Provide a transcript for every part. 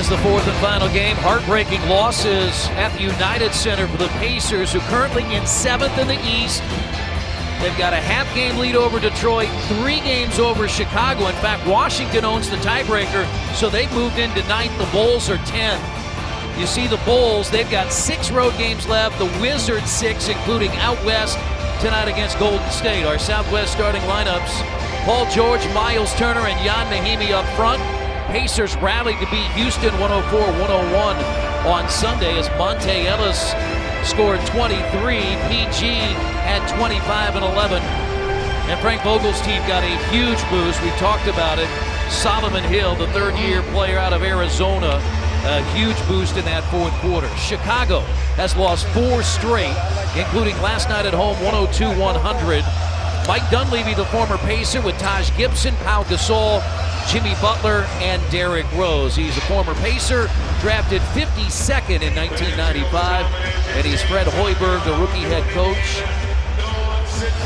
is the fourth and final game. Heartbreaking losses at the United Center for the Pacers, who currently in 7th in the East. They've got a half-game lead over Detroit, 3 games over Chicago. In fact, Washington owns the tiebreaker, so they've moved into 9th. The Bulls are 10th. You see the Bulls, they've got 6 road games left. The Wizards 6, including out west tonight against Golden State. Our Southwest starting lineups: Paul George, Miles Turner, and Ian Mahinmi up front. Pacers rallied to beat Houston 104-101 on Sunday as Monte Ellis scored 23. PG had 25 and 11. And Frank Vogel's team got a huge boost. We talked about it. Solomon Hill, the third-year player out of Arizona, a huge boost in that fourth quarter. Chicago has lost 4 straight, including last night at home, 102-100. Mike Dunleavy, the former Pacer, with Taj Gibson, Pau Gasol, Jimmy Butler, and Derrick Rose. He's a former Pacer, drafted 52nd in 1995, and he's Fred Hoiberg, the rookie head coach.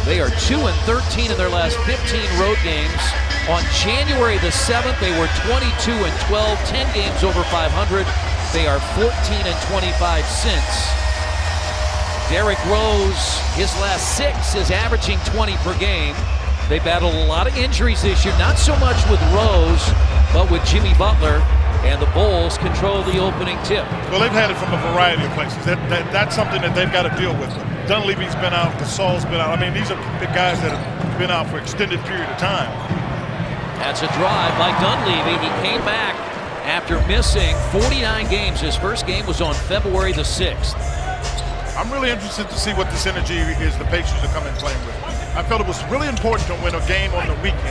They are 2-13 in their last 15 road games. On January the 7th, they were 22-12, 10 games over 500. They are 14-25 since. Derrick Rose, his last 6 is averaging 20 per game. They battled a lot of injuries this year, not so much with Rose, but with Jimmy Butler, and the Bulls control the opening tip. Well, they've had it from a variety of places. That's something that they've got to deal with. Dunleavy's been out, Gasol's been out. I mean, these are the guys that have been out for an extended period of time. That's a drive by Dunleavy. He came back after missing 49 games. His first game was on February the 6th. I'm really interested to see what this energy is the Pacers are coming playing with. I felt it was really important to win a game on the weekend,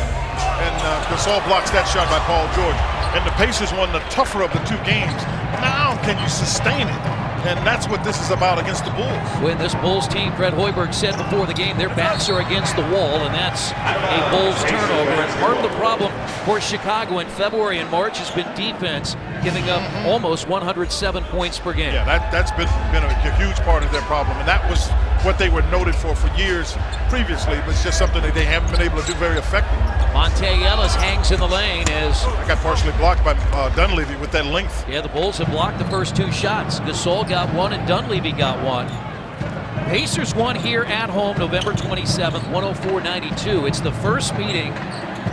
and Gasol blocks that shot by Paul George. And the Pacers won the tougher of the 2 games. Now can you sustain it? And that's what this is about against the Bulls. When this Bulls team, Fred Hoiberg said before the game, their backs are against the wall, and that's a Bulls turnover. And part of the problem for Chicago in February and March has been defense, giving up almost 107 points per game. Yeah, that's been a huge part of their problem, and that was what they were noted for years previously, but it's just something that they haven't been able to do very effectively. Monte Ellis hangs in the lane as I got partially blocked by Dunleavy with that length. Yeah, the Bulls have blocked the first 2 shots. Gasol got 1 and Dunleavy got 1. Pacers won here at home November 27th, 104-92. It's the first meeting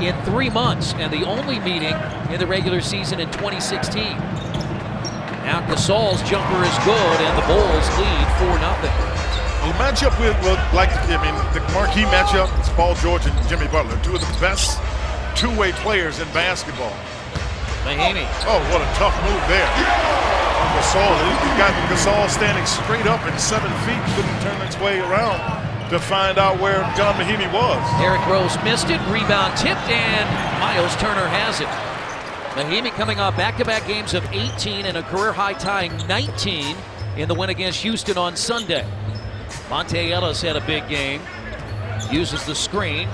in 3 months and the only meeting in the regular season in 2016. Now Gasol's jumper is good and the Bulls lead 4-0. The matchup the marquee matchup is Paul George and Jimmy Butler, 2 of the best two-way players in basketball. Mahinmi. Oh, what a tough move there. Gasol, you got Gasol standing straight up at 7 feet, couldn't turn his way around to find out where John Mahinmi was. Derrick Rose missed it, rebound tipped, and Miles Turner has it. Mahinmi coming off back-to-back games of 18 and a career-high tying 19 in the win against Houston on Sunday. Monte Ellis had a big game, uses the screen,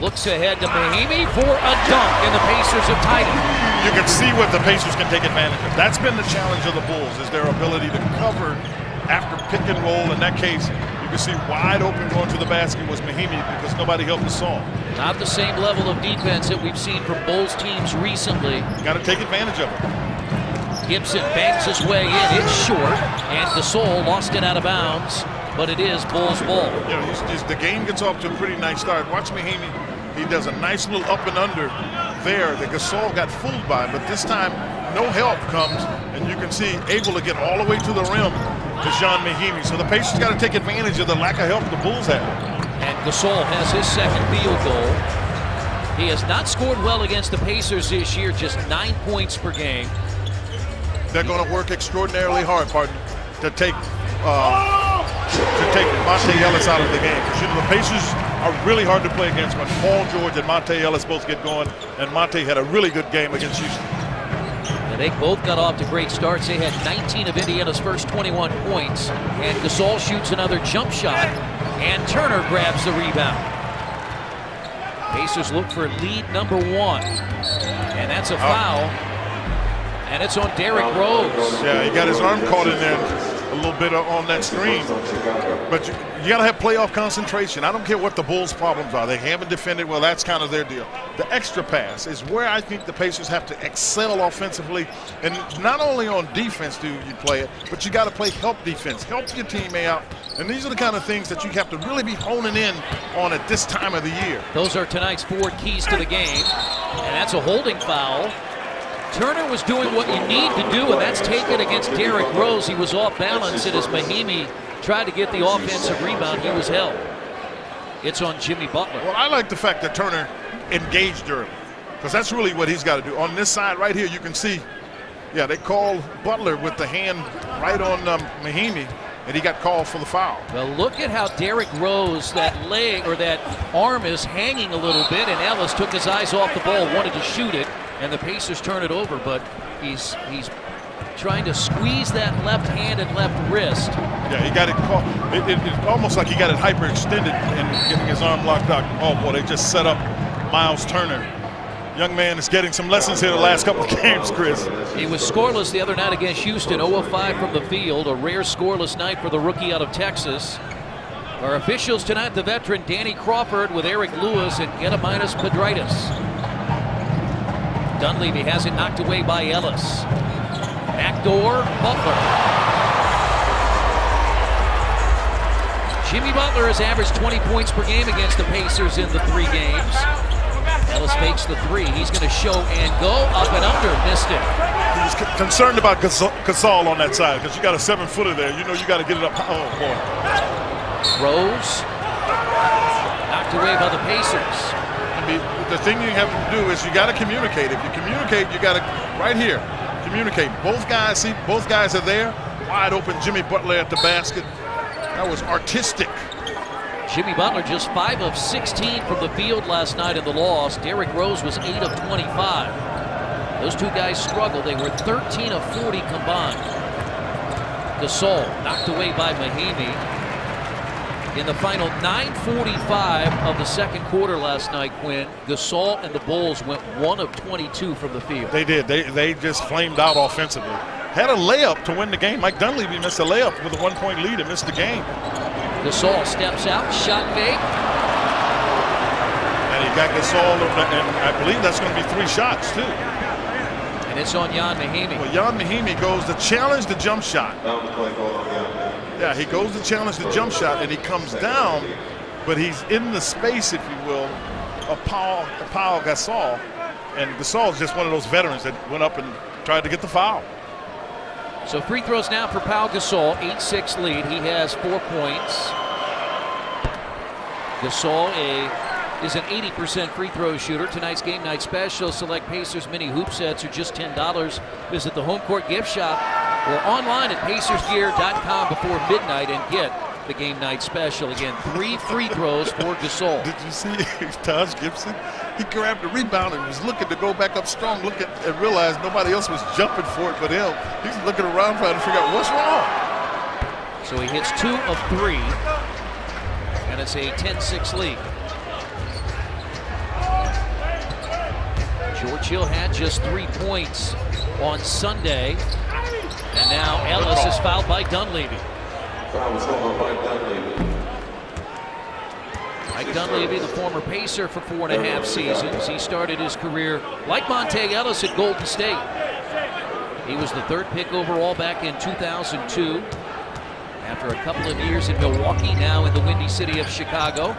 looks ahead to Mahinmi for a dunk, and the Pacers have tied it. You can see what the Pacers can take advantage of. That's been the challenge of the Bulls, is their ability to cover after pick and roll. In that case, you can see wide open going to the basket was Mahinmi because nobody helped Gasol. Not the same level of defense that we've seen from Bulls teams recently. Got to take advantage of it. Gibson bangs his way in, it's short, and Gasol lost it out of bounds. But it is Bulls ball. You know, the game gets off to a pretty nice start. Watch Mahinmi. He does a nice little up and under there that Gasol got fooled by. But this time, no help comes, and you can see able to get all the way to the rim to John Mahinmi. So the Pacers got to take advantage of the lack of help the Bulls have. And Gasol has his second field goal. He has not scored well against the Pacers this year, just 9 points per game. They're going to work extraordinarily hard, partner, to take Monte Ellis out of the game. Because the Pacers are really hard to play against when Paul George and Monte Ellis both get going, and Monte had a really good game against Houston. And they both got off to great starts. They had 19 of Indiana's first 21 points, and Gasol shoots another jump shot, and Turner grabs the rebound. Pacers look for lead number 1, and that's a foul, and it's on Derrick Rose. Yeah, he got his arm caught in there. a little bit on that screen. But you got to have playoff concentration. I don't care what the Bulls' problems are. They haven't defended well. That's kind of their deal. The extra pass is where I think the Pacers have to excel offensively. And not only on defense do you play it, but you got to play help defense. Help your teammate out. And these are the kind of things that you have to really be honing in on at this time of the year. Those are tonight's 4 keys to the game. And that's a holding foul. Turner was doing what you need to do, and that's taken against Derrick Rose. He was off balance, and as Mahinmi tried to get the offensive rebound, he was held. It's on Jimmy Butler. Well, I like the fact that Turner engaged early, because that's really what he's got to do. On this side right here, you can see, yeah, they called Butler with the hand right on Mahinmi, and he got called for the foul. Well, look at how Derrick Rose, that leg or that arm is hanging a little bit, and Ellis took his eyes off the ball, wanted to shoot it, and the Pacers turn it over, but he's trying to squeeze that left hand and left wrist. Yeah, he got it caught. It's almost like he got it hyperextended and getting his arm locked out. Oh, boy, they just set up Miles Turner. Young man is getting some lessons here the last couple of games, Chris. He was scoreless the other night against Houston, 0 of 5 from the field, a rare scoreless night for the rookie out of Texas. Our officials tonight, the veteran Danny Crawford with Eric Lewis and Gediminas Pedritis. Dunleavy has it knocked away by Ellis. Backdoor, Butler. Jimmy Butler has averaged 20 points per game against the Pacers in the 3 games. Ellis fakes the 3. He's going to show and go. Up and under. Missed it. He's concerned about Gasol on that side because you got a 7-footer there. You know you got to get it up. Oh, boy. Rose. Knocked away by the Pacers. The thing you have to do is you got to communicate. If you communicate, you got to, right here, communicate. Both guys are there. Wide open Jimmy Butler at the basket. That was artistic. Jimmy Butler just 5 of 16 from the field last night in the loss. Derrick Rose was 8 of 25. Those 2 guys struggled. They were 13 of 40 combined. Gasol knocked away by Mahinmi. In the final 9:45 of the second quarter last night, Quinn, Gasol and the Bulls went 1 of 22 from the field. They did. They just flamed out offensively. Had a layup to win the game. Mike Dunleavy missed a layup with a 1-point lead and missed the game. Gasol steps out, shot fake. And he got Gasol, and I believe that's going to be 3 shots, too. And it's on Ian Mahinmi. Well, Ian Mahinmi goes to challenge the jump shot. Yeah, he goes to challenge the jump shot, and he comes down, but he's in the space, if you will, of Paul Gasol. And Gasol is just one of those veterans that went up and tried to get the foul. So free throws now for Pau Gasol, 8-6 lead. He has 4 points. Gasol is an 80% free throw shooter. Tonight's game night special, select Pacers mini hoop sets are just $10. Visit the Home Court gift shop or online at PacersGear.com before midnight and get the game night special. Again, 3 free throws for Gasol. Did you see Taj Gibson? He grabbed the rebound and was looking to go back up strong, and realized nobody else was jumping for it but him. He's looking around trying to figure out what's wrong. So he hits 2 of 3, and it's a 10-6 lead. George Hill had just 3 points on Sunday, and now Ellis is fouled by Dunleavy. Mike Dunleavy, the former Pacer for 4.5 seasons. He started his career like Monte Ellis at Golden State. He was the 3rd pick overall back in 2002. After a couple of years in Milwaukee, now in the Windy City of Chicago.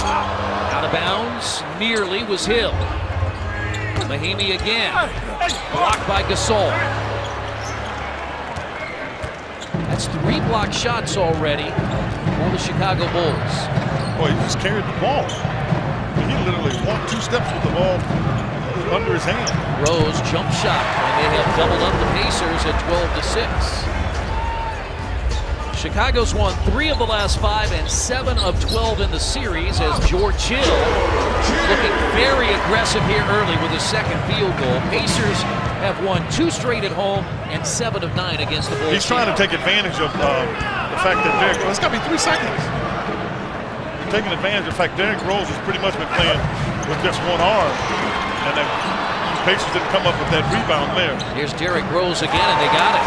Out of bounds, nearly was Hill. Mahinmi again, blocked by Gasol. That's 3 blocked shots already for the Chicago Bulls. Boy, he just carried the ball. He literally walked 2 steps with the ball under his hand. Rose jump shot, and they have doubled up the Pacers at 12-6. Chicago's won 3 of the last 5 and 7 of 12 in the series as George Hill looking very aggressive here early with his 2nd field goal. Pacers have won 2 straight at home and 7 of 9 against the Bulls. He's trying to take advantage of the fact that Derrick Rose, it's got to be 3 seconds. He's taking advantage of the fact Derrick Rose has pretty much been playing with just 1 arm. And Pacers didn't come up with that rebound there. Here's Derrick Rose again, and they got it.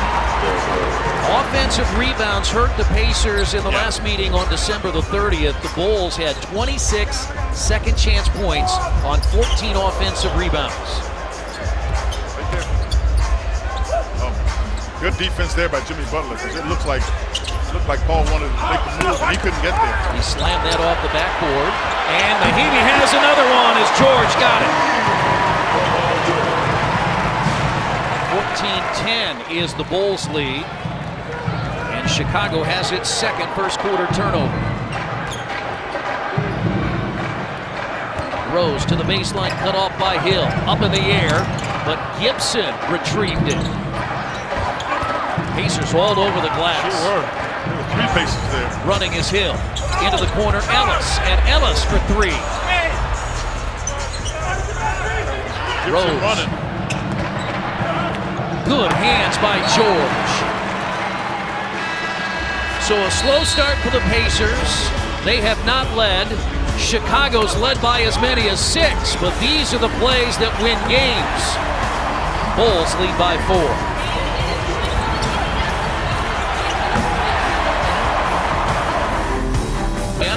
Offensive rebounds hurt the Pacers in the last meeting on December the 30th. The Bulls had 26 second chance points on 14 offensive rebounds. Right there. Good defense there by Jimmy Butler, because it looked like Paul wanted to make the move and he couldn't get there. He slammed that off the backboard, and Mahinmi has another one as George got it. 14-10 is the Bulls lead, and Chicago has its second first quarter turnover. Rose to the baseline, cut off by Hill, up in the air, but Gibson retrieved it. Pacers all over the glass. Sure were. There were 3 Pacers there. Running is Hill. Into the corner, Ellis. And Ellis for 3. Rose. Running. Good hands by George. So a slow start for the Pacers. They have not led. Chicago's led by as many as 6, but these are the plays that win games. Bulls lead by 4.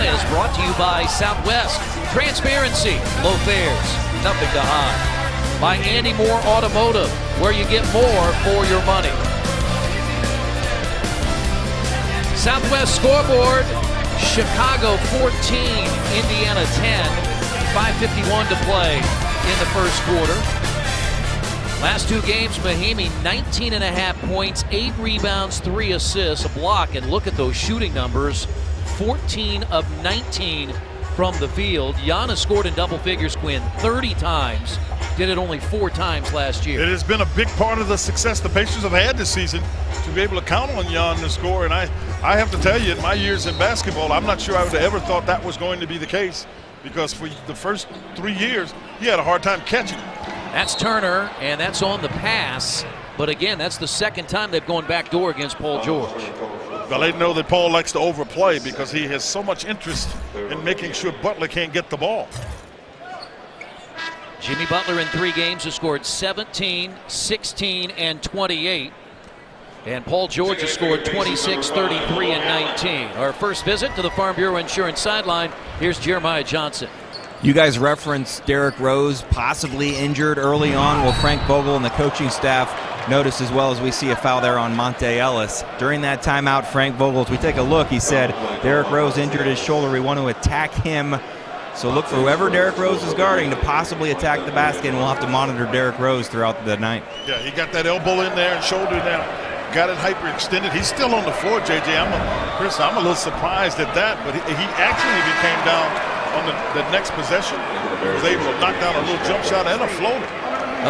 Is brought to you by Southwest. Transparency, low fares, nothing to hide. By Andy Moore Automotive, where you get more for your money. Southwest scoreboard, Chicago 14, Indiana 10, 5:51 to play in the first quarter. Last 2 games, Mahinmi 19.5 points, 8 rebounds, 3 assists, a block, and look at those shooting numbers. 14 of 19 from the field. Giannis scored in double figures, Quinn, 30 times. Did it only 4 times last year. It has been a big part of the success the Pacers have had this season, to be able to count on Giannis to score. And I have to tell you, in my years in basketball, I'm not sure I would have ever thought that was going to be the case, because for the first 3 years, he had a hard time catching it. That's Turner, and that's on the pass. But again, that's the second time they've gone backdoor against Paul George. Well, they know that Paul likes to overplay because he has so much interest in making sure Butler can't get the ball. Jimmy Butler in 3 games has scored 17, 16, and 28. And Paul George has scored 26, 33, and 19. Our first visit to the Farm Bureau Insurance sideline. Here's Jeremiah Johnson. You guys referenced Derrick Rose possibly injured early on. Will Frank Vogel and the coaching staff notice as well, as we see a foul there on Monte Ellis? During that timeout, Frank Vogel, as we take a look, he said Derrick Rose injured his shoulder. We want to attack him. So look for whoever Derrick Rose is guarding to possibly attack the basket, and we'll have to monitor Derrick Rose throughout the night. Yeah, he got that elbow in there and shoulder down. Got it hyperextended. He's still on the floor, JJ. Chris, I'm a little surprised at that, but he actually came down on the next possession. He was able to knock down a little jump shot and a floater.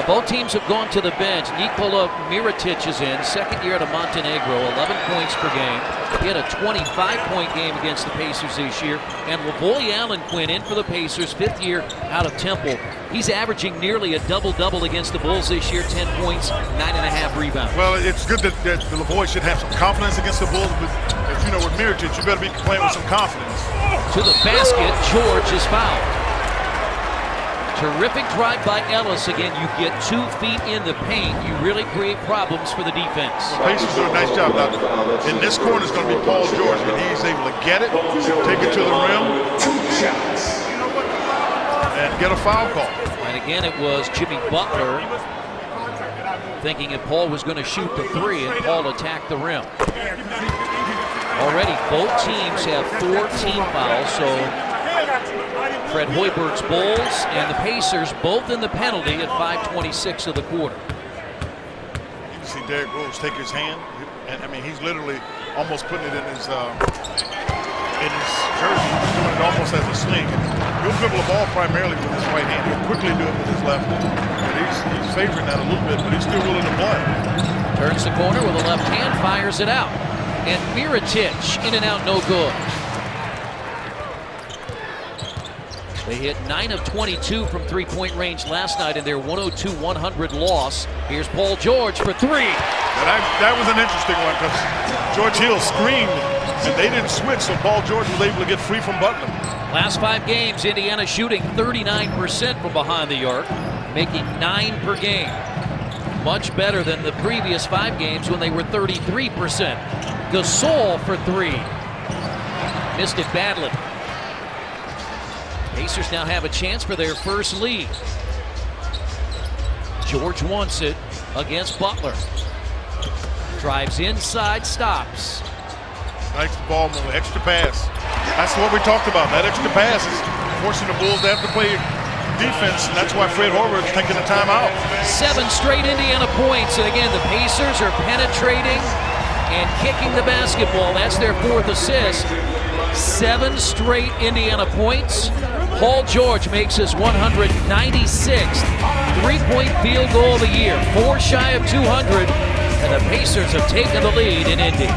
Both teams have gone to the bench. Nikola Mirotic is in, second year out of Montenegro, 11 points per game. He had a 25-point game against the Pacers this year. And Lavoy Allen, Quinn, in for the Pacers, 5th year out of Temple. He's averaging nearly a double-double against the Bulls this year, 10 points, 9.5 rebounds. Well, it's good that Lavoy should have some confidence against the Bulls, but as you know, with Mirotic, you better be playing with some confidence. To the basket, George is fouled. Terrific drive by Ellis. Again, you get 2 feet in the paint. You really create problems for the defense. The Pacers do a nice job. Now, in this corner is going to be Paul George, but he's able to get it, take it to the rim, and get a foul call. And again, it was Jimmy Butler thinking that Paul was going to shoot the 3, and Paul attacked the rim. Already, both teams have 4 team fouls, so Fred Hoiberg's Bulls and the Pacers both in the penalty at 5:26 of the quarter. You can see Derrick Rose take his hand, and I mean, he's literally almost putting it in his jersey. He's doing it almost as a sling. He'll dribble the ball primarily with his right hand. He'll quickly do it with his left. And he's favoring that a little bit, but he's still willing to play. Turns the corner with a left hand, fires it out. And Mirotic in and out, no good. They hit 9 of 22 from 3-point range last night in their 102-100 loss. Here's Paul George for 3. That was an interesting one, because George Hill screamed and they didn't switch, so Paul George was able to get free from Butler. Last 5 games, Indiana shooting 39% from behind the arc. making 9 per game. Much better than the previous 5 games when they were 33%. Gasol for 3. Missed it badly. Pacers now have a chance for their first lead. George wants it against Butler. Drives inside, stops. Nice ball movement, extra pass. That's what we talked about. That extra pass is forcing the Bulls to have to play defense, and that's why Fred Hoiberg is taking the timeout. 7 straight Indiana points, and again, the Pacers are penetrating and kicking the basketball. That's their 4th assist. 7 straight Indiana points. Paul George makes his 196th three-point field goal of the year. 4 shy of 200, and the Pacers have taken the lead in Indy.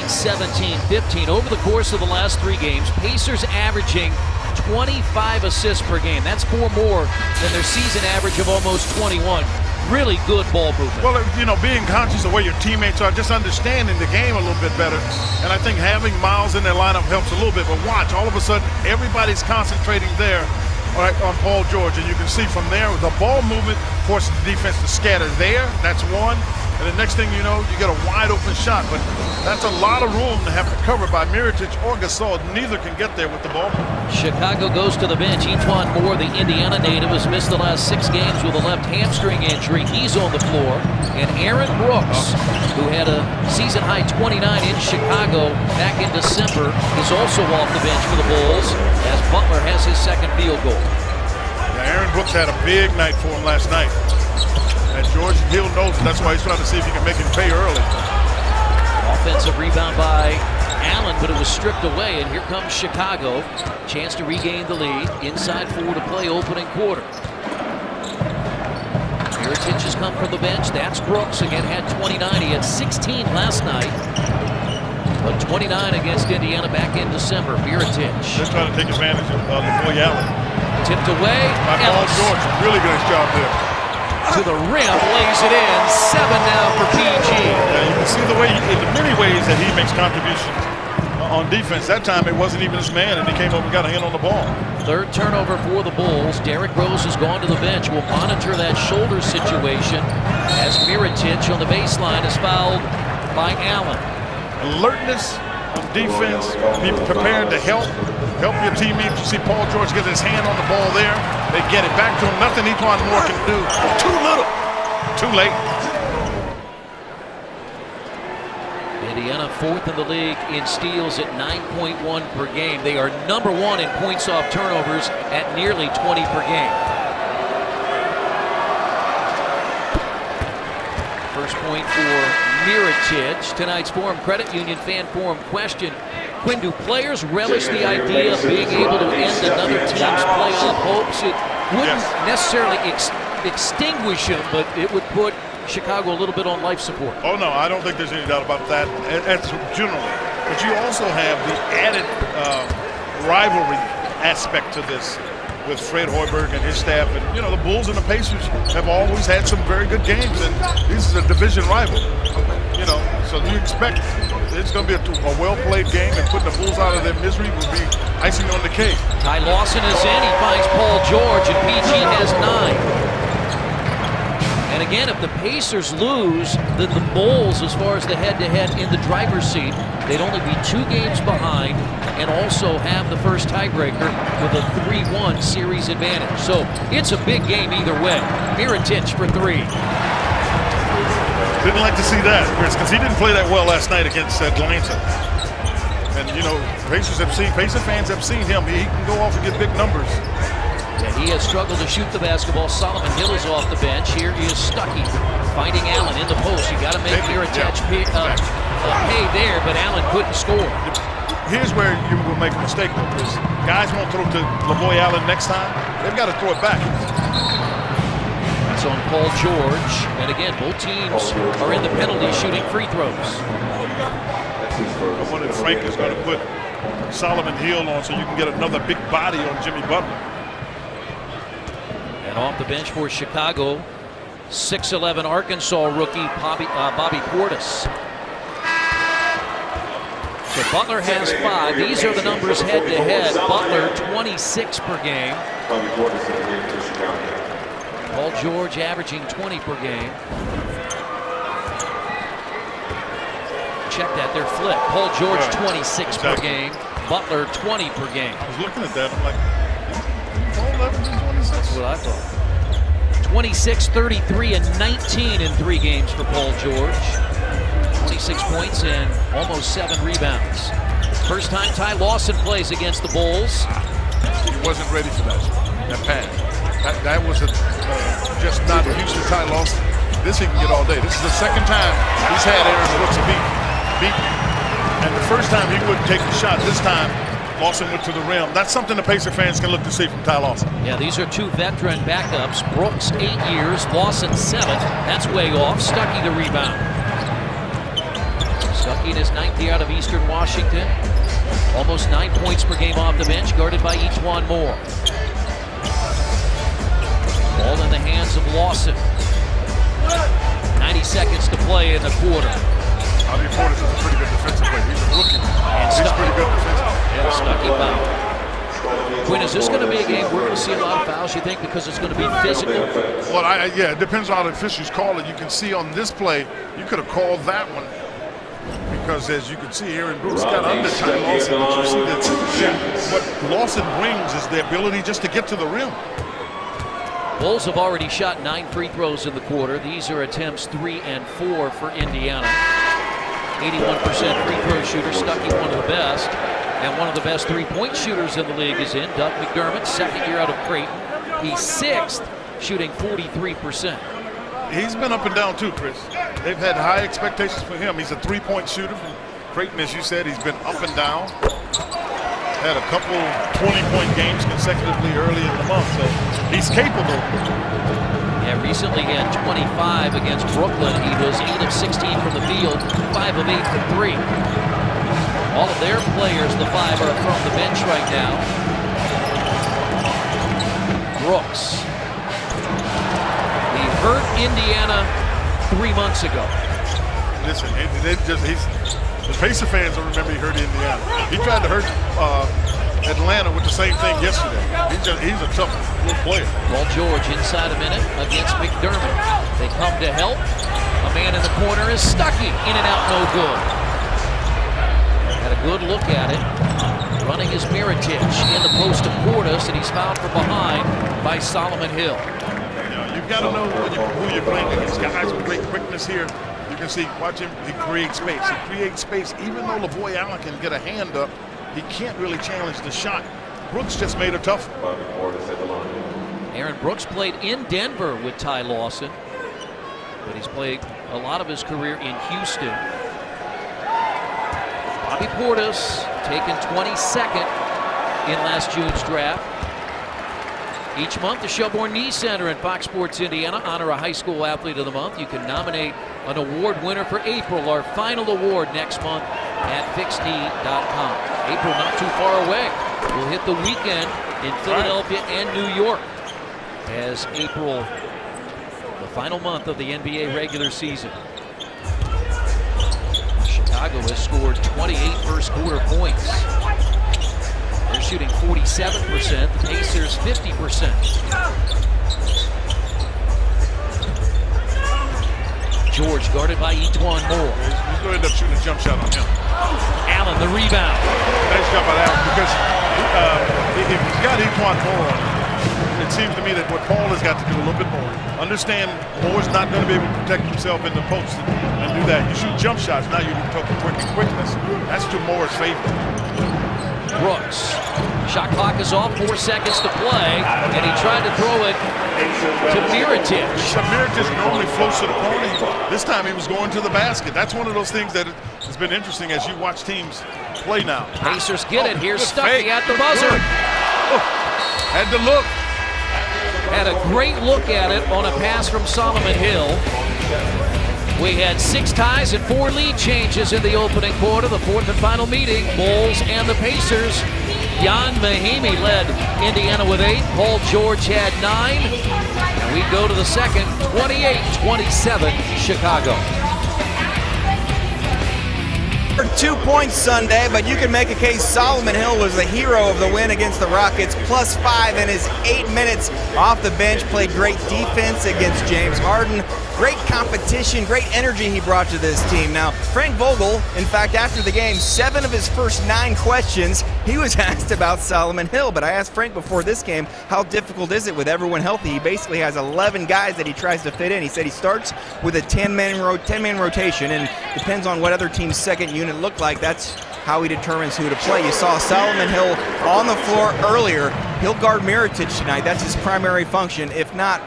17-15 over the course of the last 3 games. Pacers averaging 25 assists per game. That's 4 more than their season average of almost 21. Really good ball movement. Well, you know, being conscious of where your teammates are, just understanding the game a little bit better. And I think having Miles in their lineup helps a little bit. But watch, all of a sudden, everybody's concentrating there, all right, on Paul George. And you can see from there, the ball movement forces the defense to scatter there. That's one. And the next thing you know, you get a wide open shot. But that's a lot of room to have to cover by Mirotic or Gasol. Neither can get there with the ball. Chicago goes to the bench. Etuan Moore, the Indiana native, has missed the last 6 games with a left hamstring injury. He's on the floor. And Aaron Brooks, who had a season-high 29 in Chicago back in December, is also off the bench for the Bulls as Butler has his 2nd field goal. Yeah, Aaron Brooks had a big night for him last night. And George Hill knows it. That's why he's trying to see if he can make him pay early. Offensive rebound by Allen, but it was stripped away, and here comes Chicago. Chance to regain the lead. Inside 4 to play, opening quarter. Mirotic has come from the bench. That's Brooks. Again, had 29. He had 16 last night. But 29 against Indiana back in December. Mirotic. They're trying to take advantage of LaVoy Allen. Tipped away. By Paul George. Really good job there. To the rim, lays it in. 7 now for PG. Yeah, you can see the way, in the many ways that he makes contributions on defense. That time it wasn't even his man, and he came over and got a hand on the ball. 3rd turnover for the Bulls. Derrick Rose has gone to the bench. We'll monitor that shoulder situation as Mirotic on the baseline is fouled by Allen. Alertness on defense, be prepared to help your teammates. You see Paul George get his hand on the ball there. They get it back to him. Nothing Etuan Moore can do. Too little. Too late. Indiana 4th in the league in steals at 9.1 per game. They are number 1 in points off turnovers at nearly 20 per game. First point for Mirotic. Tonight's Forum Credit Union Fan Forum question. Quinn, do players relish the idea of being able to end another team's playoff hopes? It wouldn't necessarily extinguish them, but it would put Chicago a little bit on life support. Oh, no, I don't think there's any doubt about that. That's generally. But you also have the added rivalry aspect to this with Fred Hoiberg and his staff. And, you know, the Bulls and the Pacers have always had some very good games, and this is a division rival. You know, so you expect it's going to be a well-played game, and putting the Bulls out of their misery will be icing on the cake. Ty Lawson is in. He finds Paul George, and PG has 9. And again, if the Pacers lose, then the Bulls, as far as the head-to-head in the driver's seat, they'd only be 2 games behind and also have the first tiebreaker with a 3-1 series advantage. So it's a big game either way. Mirotic for 3. Didn't like to see that, Chris, because he didn't play that well last night against Atlanta. And, you know, Pacer fans have seen him. He can go off and get big numbers. Yeah, he has struggled to shoot the basketball. Solomon Hill is off the bench. Here is Stuckey finding Allen in the post. You got to make Mirotic pay there, but Allen couldn't score. Here's where you will make a mistake, though, because guys won't throw to LaVoy Allen next time. They've got to throw it back. That's on Paul George. And again, both teams are in the penalty shooting free throws. I wonder if Frank is going to put Solomon Hill on so you can get another big body on Jimmy Butler. And off the bench for Chicago, 6'11" Arkansas rookie Bobby Portis. But Butler has 5. These are the numbers head-to-head. Butler 26 per game. Paul George averaging 20 per game. Check that, they're flipped. Paul George 26 per game. Butler 20 per game. I was looking at that. I'm like, Paul averaging 26? That's what I thought. 26, 33, and 19 in 3 games for Paul George. 26 points and almost 7 rebounds. First time Ty Lawson plays against the Bulls. He wasn't ready for that. That pass. That was just not used to Ty Lawson. This he can get all day. This is the second time he's had Aaron Brooks beat. And the first time he wouldn't take the shot. This time Lawson went to the rim. That's something the Pacer fans can look to see from Ty Lawson. Yeah, these are 2 veteran backups. Brooks 8 years, Lawson 7. That's way off. Stuckey to rebound. Stuckey in his 9th year out of Eastern Washington. Almost 9 points per game off the bench, guarded by E'Twaun Moore. Ball in the hands of Lawson. 90 seconds to play in the quarter. Bobby Portis is a pretty good defensive player. He's a rookie. And He's pretty good defensive. Yeah, Stuckey foul. Quinn, is this going to be a game we're going to see a lot of fouls, you think, because it's going to be physical? Well, yeah, it depends on how the officials call it. You can see on this play, you could have called that one. Because as you can see, Aaron Brooks got under Ty Lawson. But you see that what Lawson brings is the ability just to get to the rim. Bulls have already shot 9 free throws in the quarter. These are attempts 3 and 4 for Indiana. 81% free throw shooter. Stuckey, one of the best. And one of the best 3-point shooters in the league is in. Doug McDermott, 2nd year out of Creighton. He's 6th, shooting 43%. He's been up and down too, Chris. They've had high expectations for him. He's a 3-point shooter from Creighton, as you said. He's been up and down. Had a couple 20-point games consecutively early in the month, so he's capable. Yeah, recently he had 25 against Brooklyn. He was 8 of 16 from the field, 5 of 8 from 3. All of their players, the 5, are from the bench right now. Brooks. He hurt Indiana 3 months ago. Listen, the Pacer fans will remember he hurt Indiana. He tried to hurt Atlanta with the same thing yesterday. He's a tough little player. Paul George inside a minute against McDermott. They come to help. A man in the corner is Stuckey. In and out, no good. Had a good look at it. Running is Mirotic in the post of Portis, and he's fouled from behind by Solomon Hill. You've got to know who you're playing against. Guys with great quickness here. You can see, watch him, he creates space. He creates space. Even though Lavoy Allen can get a hand up, he can't really challenge the shot. Brooks just made a tough one. Aaron Brooks played in Denver with Ty Lawson, but he's played a lot of his career in Houston. Bobby Portis taken 22nd in last June's draft. Each month, the Shelbourne Knee Center and Fox Sports Indiana honor a high school athlete of the month. You can nominate an award winner for April. Our final award next month at fixedknee.com. April not too far away. We'll hit the weekend in Philadelphia and New York as April, the final month of the NBA regular season. Chicago has scored 28 first quarter points. They're shooting 47%, the Pacers 50%. George guarded by E'Twaun Moore. He's going to end up shooting a jump shot on him. Allen, the rebound. Nice job by Allen, because if he's got E'Twaun Moore on him, it seems to me that what Paul has got to do a little bit more. Understand Moore's not going to be able to protect himself in the post and do that. You shoot jump shots, now you're talking quickness. That's to Moore's favor. Brooks. Shot clock is off, 4 seconds to play, and he tried to throw it to Mirotic. Mirotic normally floats to the corner. This time he was going to the basket. That's one of those things that has been interesting as you watch teams play now. Pacers get it. Here's Stuckey at the buzzer. Had to look. Had a great look at it on a pass from Solomon Hill. We had 6 ties and 4 lead changes in the opening quarter, the 4th and final meeting. Bulls and the Pacers. Jan Mahimi led Indiana with 8. Paul George had 9. And we go to the second, 28-27, Chicago. For 2 points Sunday, but you can make a case Solomon Hill was the hero of the win against the Rockets. +5 in his 8 minutes off the bench. Played great defense against James Harden. Great competition, great energy he brought to this team. Now, Frank Vogel, in fact, after the game, 7 of his first 9 questions, he was asked about Solomon Hill. But I asked Frank before this game, how difficult is it with everyone healthy? He basically has 11 guys that he tries to fit in. He said he starts with a 10-man rotation, and depends on what other team's second unit look like. That's how he determines who to play. You saw Solomon Hill on the floor earlier. He'll guard Mirotic tonight. That's his primary function. If not,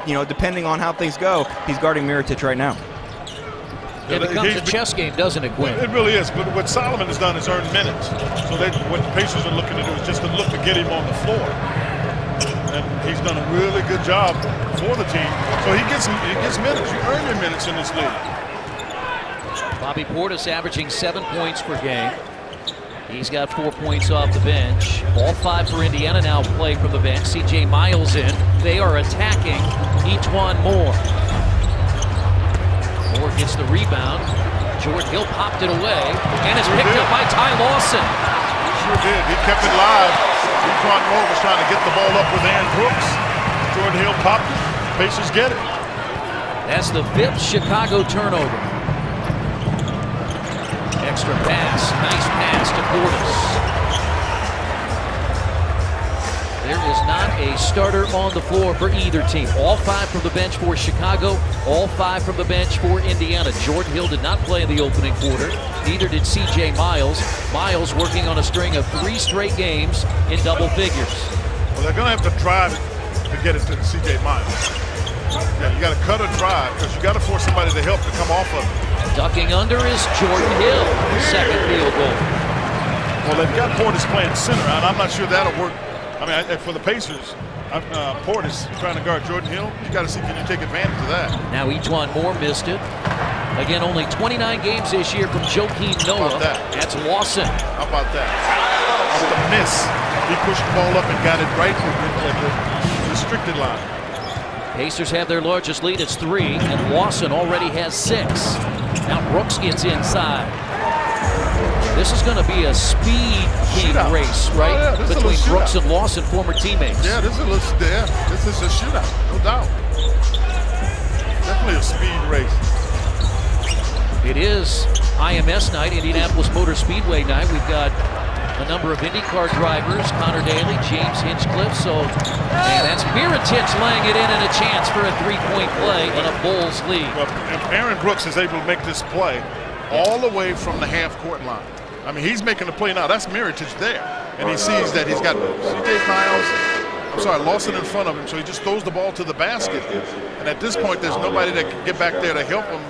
depending on how things go, he's guarding Mirotic right now. It becomes a chess game, doesn't it, Quinn? It really is. But what Solomon has done is earn minutes. So what the Pacers are looking to do is just to look to get him on the floor. And he's done a really good job for the team. So he gets minutes. You earn your minutes in this league. Bobby Portis averaging 7 points per game. He's got 4 points off the bench. All 5 for Indiana now play from the bench. C.J. Miles in. They are attacking E'Twaun Moore. Moore gets the rebound. Jordan Hill popped it away and is picked up by Ty Lawson. He sure did. He kept it live. E'Twaun Moore was trying to get the ball up with Aaron Brooks. Jordan Hill popped it. Pacers get it. That's the 5th Chicago turnover. Extra pass. Nice pass to Portis. There is not a starter on the floor for either team. All 5 from the bench for Chicago, all 5 from the bench for Indiana. Jordan Hill did not play in the opening quarter. Neither did C.J. Miles. Miles working on a string of 3 straight games in double figures. Well, they're going to have to drive to get it to C.J. Miles. Yeah, you got to cut or drive because you got to force somebody to help to come off of it. Ducking under is Jordan Hill. Second field goal. Well, they've got Portis playing center, and I'm not sure that'll work. I mean, for the Pacers, Portis trying to guard Jordan Hill, you got to see, can you take advantage of that? Now E'Twaun Moore missed it. Again, only 29 games this year from Joakim Noah. That's Lawson. How about that? Off the miss, he pushed the ball up and got it right at the restricted line. Pacers have their largest lead. It's 3, and Lawson already has 6. Now Brooks gets inside. This is going to be a speed race, right? Between Brooks and Lawson, former teammates. Yeah, this is a shootout, no doubt. Definitely a speed race. It is IMS night, Indianapolis Motor Speedway night. We've got a number of IndyCar drivers, Connor Daly, James Hinchcliffe. So, man, that's Mirotic laying it in and a chance for a 3-point play in a Bulls lead. Well, if Aaron Brooks is able to make this play all the way from the half-court line. I mean, he's making the play now. That's Mirotic there. And he sees that he's got Lawson in front of him, so he just throws the ball to the basket. And at this point, there's nobody that can get back there to help him.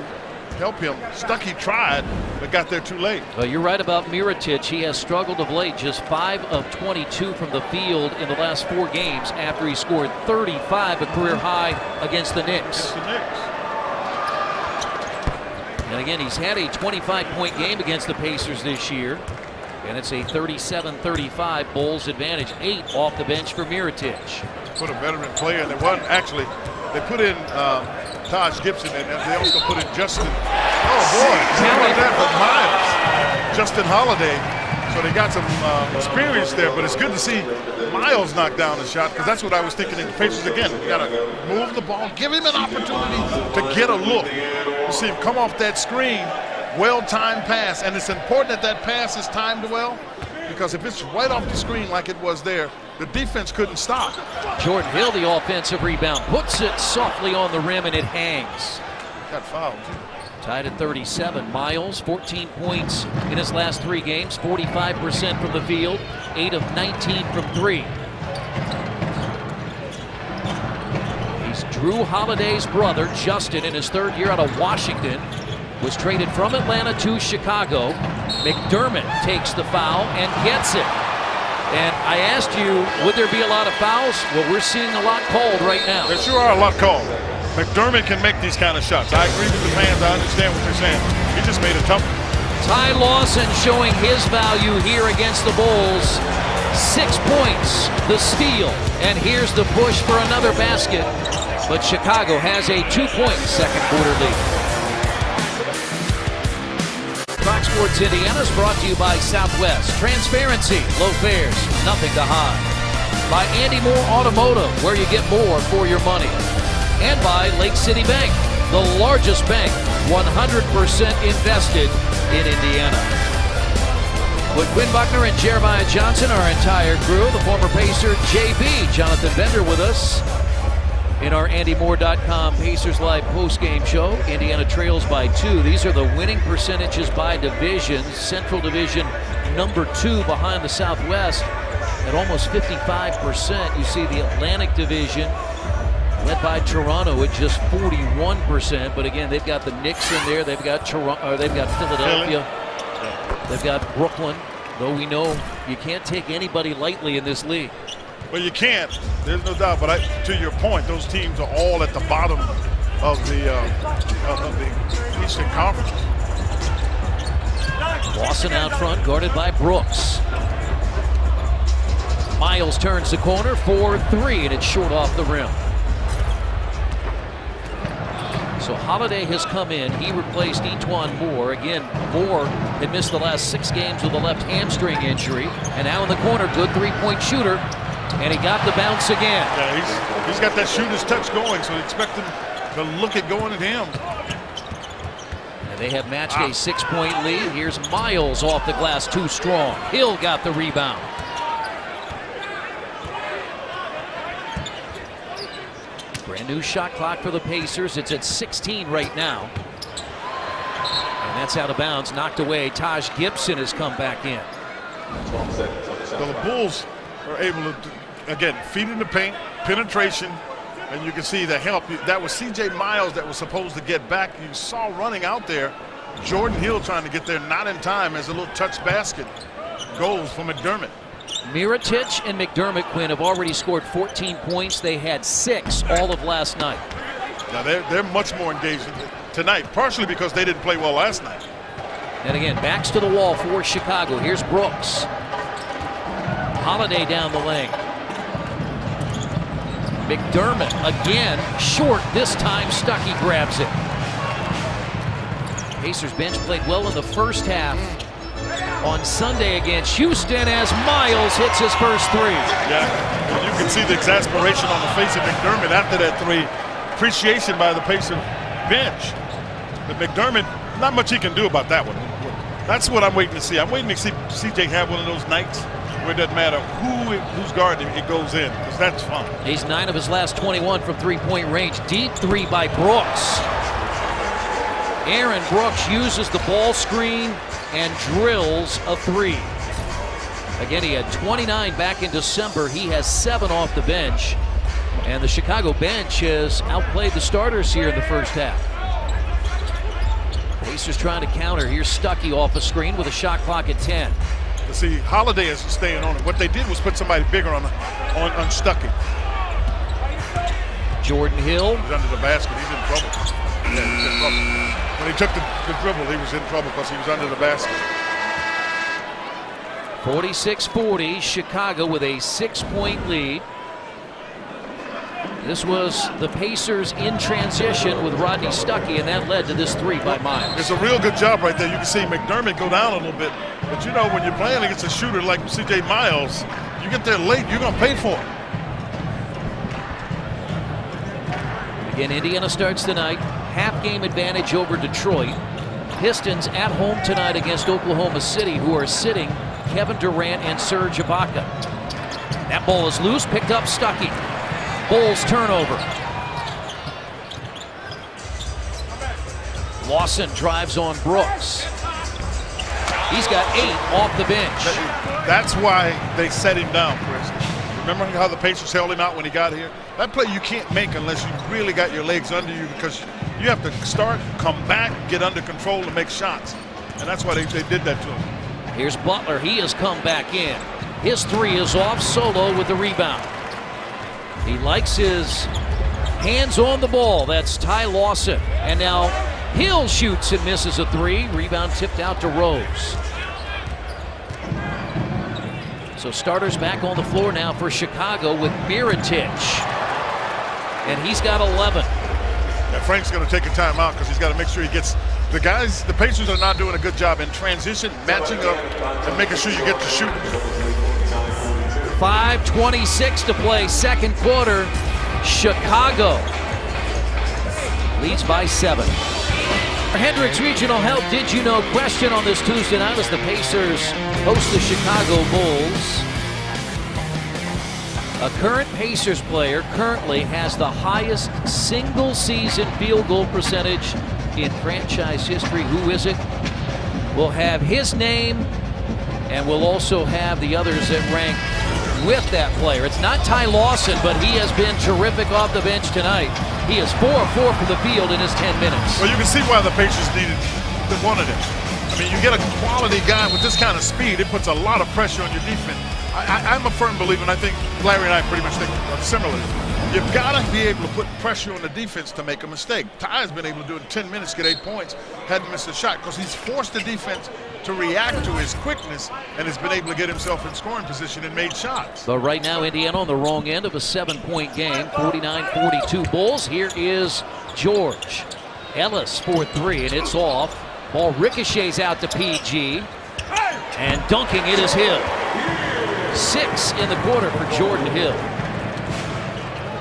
Stuckey tried, but got there too late. Well, you're right about Mirotic. He has struggled of late, just 5 of 22 from the field in the last 4 games after he scored 35, a career high against the Knicks. And again, he's had a 25-point game against the Pacers this year. And it's a 37-35 Bulls advantage. 8 off the bench for Mirotic. Put a veteran player, and they put in Taj Gibson, and they also put in Justin. Oh boy, how about that for Miles? Justin Holiday. So they got some experience there, but it's good to see Miles knock down the shot, because that's what I was thinking in the Pacers again. You got to move the ball, give him an opportunity to get a look. You see him come off that screen, well-timed pass, and it's important that pass is timed well, because if it's right off the screen like it was there, the defense couldn't stop. Jordan Hill, the offensive rebound, puts it softly on the rim, and it hangs. Got fouled. Tied at 37. Miles, 14 points in his last 3 games, 45% from the field, 8 of 19 from 3. He's Drew Holiday's brother, Justin, in his 3rd year out of Washington. Was traded from Atlanta to Chicago. McDermott takes the foul and gets it. And I asked you, would there be a lot of fouls? Well, we're seeing a lot called right now. There sure are a lot called. McDermott can make these kind of shots. I agree with the fans. I understand what they're saying. He just made a tough one. Ty Lawson showing his value here against the Bulls. 6 points, the steal. And here's the push for another basket. But Chicago has a 2-point second quarter lead. Fox Sports Indiana is brought to you by Southwest. Transparency, low fares, nothing to hide. By Andy Moore Automotive, where you get more for your money. And by Lake City Bank, the largest bank 100% invested in Indiana. With Quinn Buckner and Jeremiah Johnson, our entire crew, the former Pacer JB, Jonathan Bender with us in our AndyMoore.com Pacers Live postgame show. Indiana trails by 2. These are the winning percentages by division. Central Division number 2 behind the Southwest at almost 55%. You see the Atlantic Division led by Toronto at just 41%. But again, they've got the Knicks in there. They've got Philadelphia. They've got Brooklyn. Though we know you can't take anybody lightly in this league. Well, you can't. There's no doubt. But to your point, those teams are all at the bottom of the Eastern Conference. Lawson out front, guarded by Brooks. Miles turns the corner for 3, and it's short off the rim. So Holiday has come in. He replaced E'Twaun Moore. Again, Moore had missed the last 6 games with a left hamstring injury. And now in the corner, good three-point shooter. And he got the bounce again. Yeah, he's got that shooter's touch going, so expect him to look at going at him. And they have matched a 6-point lead. Here's Miles off the glass, too strong. Hill got the rebound. Brand new shot clock for the Pacers. It's at 16 right now. And that's out of bounds, knocked away. Taj Gibson has come back in. So the Bulls are able to, again, feed in the paint, penetration, and you can see the help. That was C.J. Miles that was supposed to get back. You saw running out there, Jordan Hill trying to get there, not in time, as a little touch basket goes for McDermott. Mirotic and McDermott, Quinn, have already scored 14 points. They had 6 all of last night. Now they're much more engaged tonight, partially because they didn't play well last night. And again, backs to the wall for Chicago. Here's Brooks. Holiday down the lane. McDermott again, short. This time Stuckey grabs it. Pacers bench played well in the first half on Sunday against Houston as Miles hits his first 3. Yeah, and you can see the exasperation on the face of McDermott after that 3. Appreciation by the Pacer bench. But McDermott, not much he can do about that one. That's what I'm waiting to see. I'm waiting to see CJ have one of those nights where it doesn't matter who's guarding him, it goes in, because that's fun. He's 9 of his last 21 from three-point range. Deep 3 by Brooks. Aaron Brooks uses the ball screen and drills a 3. Again, he had 29 back in December. He has 7 off the bench. And the Chicago bench has outplayed the starters here in the first half. Pacers trying to counter. Here's Stuckey off a screen with a shot clock at 10. You see, Holiday isn't staying on it. What they did was put somebody bigger on Stuckey. Jordan Hill. He's under the basket. He's in trouble. Yeah, he's in trouble. When he took the dribble, he was in trouble because he was under the basket. 46-40, Chicago with a 6-point lead. This was the Pacers in transition with Rodney Stuckey, and that led to this 3 by Miles. It's a real good job right there. You can see McDermott go down a little bit. But you know, when you're playing against a shooter like C.J. Miles, you get there late, you're going to pay for it. Again, Indiana starts tonight. Half-game advantage over Detroit. Pistons at home tonight against Oklahoma City, who are sitting Kevin Durant and Serge Ibaka. That ball is loose, picked up Stuckey. Bulls turnover. Lawson drives on Brooks. He's got 8 off the bench. That's why they set him down, Chris. Remember how the Pacers held him out when he got here? That play you can't make unless you really got your legs under you, because you have to start, come back, get under control to make shots. And that's why they did that to him. Here's Butler. He has come back in. His 3 is off. Solo with the rebound. He likes his hands on the ball. That's Ty Lawson. And now Hill shoots and misses a 3. Rebound tipped out to Rose. So starters back on the floor now for Chicago with Mirotic. And he's got 11. Yeah, Frank's going to take a timeout because he's got to make sure he gets the Pacers are not doing a good job in transition, matching up, and making sure you get to shooting. 5:26 to play, second quarter. Chicago leads by 7. Hendricks Regional Health Did You Know question on this Tuesday night as the Pacers host the Chicago Bulls. A current Pacers player currently has the highest single season field goal percentage in franchise history. Who is it? We'll have his name, and we'll also have the others that rank with that player. It's not Ty Lawson, but he has been terrific off the bench tonight. He is 4 of 4 from the field in his 10 minutes. Well, you can see why the Pacers wanted him. I mean, you get a quality guy with this kind of speed, it puts a lot of pressure on your defense. I'm a firm believer, and I think Larry and I pretty much think similarly. You've got to be able to put pressure on the defense to make a mistake. Ty has been able to do it in 10 minutes, get 8 points, hadn't missed a shot, because he's forced the defense to react to his quickness and has been able to get himself in scoring position and made shots. But right now, Indiana on the wrong end of a 7-point game, 49-42 Bulls. Here is George. Ellis for 3, and it's off. Ball ricochets out to PG, and dunking it is Hill. 6 in the quarter for Jordan Hill.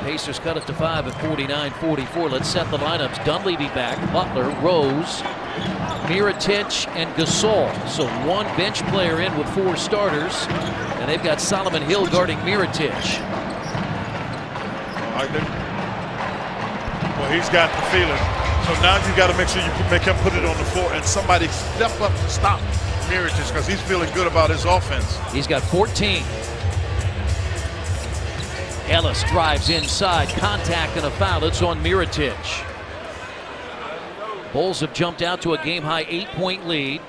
Pacers cut it to 5 at 49-44. Let's set the lineups. Dunleavy back, Butler, Rose, Mirotic, and Gasol. So one bench player in with 4 starters, and they've got Solomon Hill guarding Mirotic. Well, he's got the feeling. So now you've got to make sure you make him put it on the floor and somebody step up to stop Mirotic, because he's feeling good about his offense. He's got 14. Ellis drives inside, contact and a foul. It's on Mirotic. Bulls have jumped out to a game-high 8-point lead.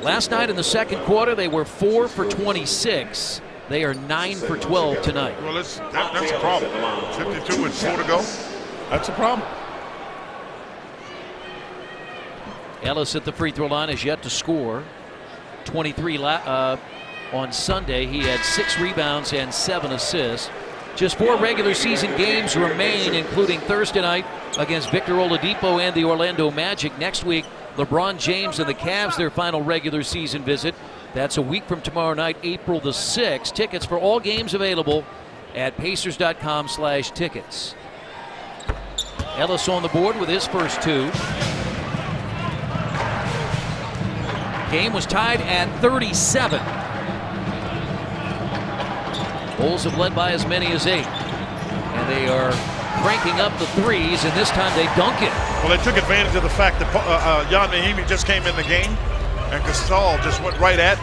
Last night in the second quarter, they were 4 for 26. They are 9 for 12 tonight. Well, that's a problem. 52 with 4 to go. That's a problem. Ellis at the free throw line is yet to score. 23 on Sunday. He had 6 rebounds and 7 assists. Just 4 regular season games remain, including Thursday night against Victor Oladipo and the Orlando Magic. Next week, LeBron James and the Cavs, their final regular season visit. That's a week from tomorrow night, April the 6th. Tickets for all games available at Pacers.com/tickets. Ellis on the board with his first 2. Game was tied at 37. Bulls have led by as many as 8. And they are cranking up the threes, and this time they dunk it. Well, they took advantage of the fact that Jan Mahimi just came in the game, and Gasol just went right at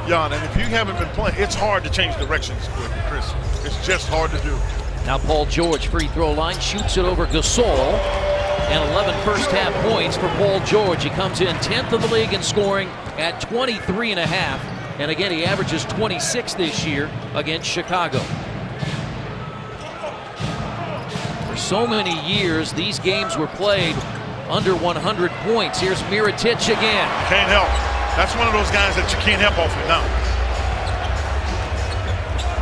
Jan. And if you haven't been playing, it's hard to change directions with Chris. It's just hard to do. Now Paul George, free throw line, shoots it over Gasol. And 11 first half points for Paul George. He comes in 10th in the league in scoring at 23.5. And again, he averages 26 this year against Chicago. For so many years, these games were played under 100 points. Here's Mirotic again. Can't help. That's one of those guys that you can't help off it now.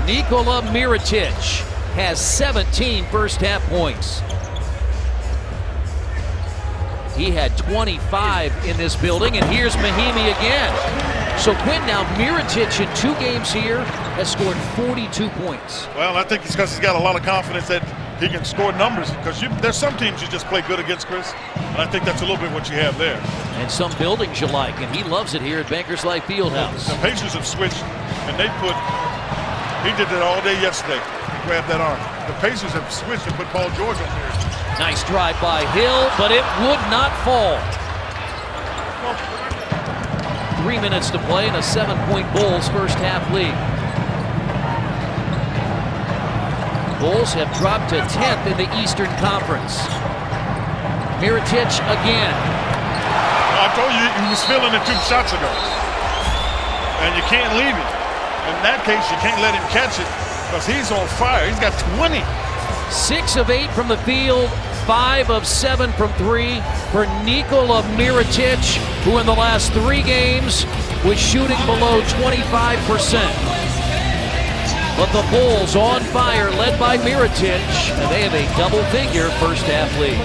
Nikola Mirotic has 17 first half points. He had 25 in this building, and here's Mahimi again. So Quinn, now Mirotic in 2 games here has scored 42 points. Well, I think it's because he's got a lot of confidence that he can score numbers, because there's some teams you just play good against, Chris, and I think that's a little bit what you have there. And some buildings you like, and he loves it here at Bankers Life Fieldhouse. The Pacers have switched, and he did that all day yesterday. He grabbed that arm. The Pacers have switched and put Paul George on there. Nice drive by Hill, but it would not fall. 3 minutes to play in a 7-point Bulls first half lead. Bulls have dropped to 10th in the Eastern Conference. Mirotic again. I told you he was feeling it 2 shots ago. And you can't leave him. In that case, you can't let him catch it, because he's on fire. He's got 20. 6 of 8 from the field, 5 of 7 from 3 for Nikola Mirotic, who in the last 3 games was shooting below 25%. But the Bulls on fire, led by Mirotic, and they have a double-figure first half lead.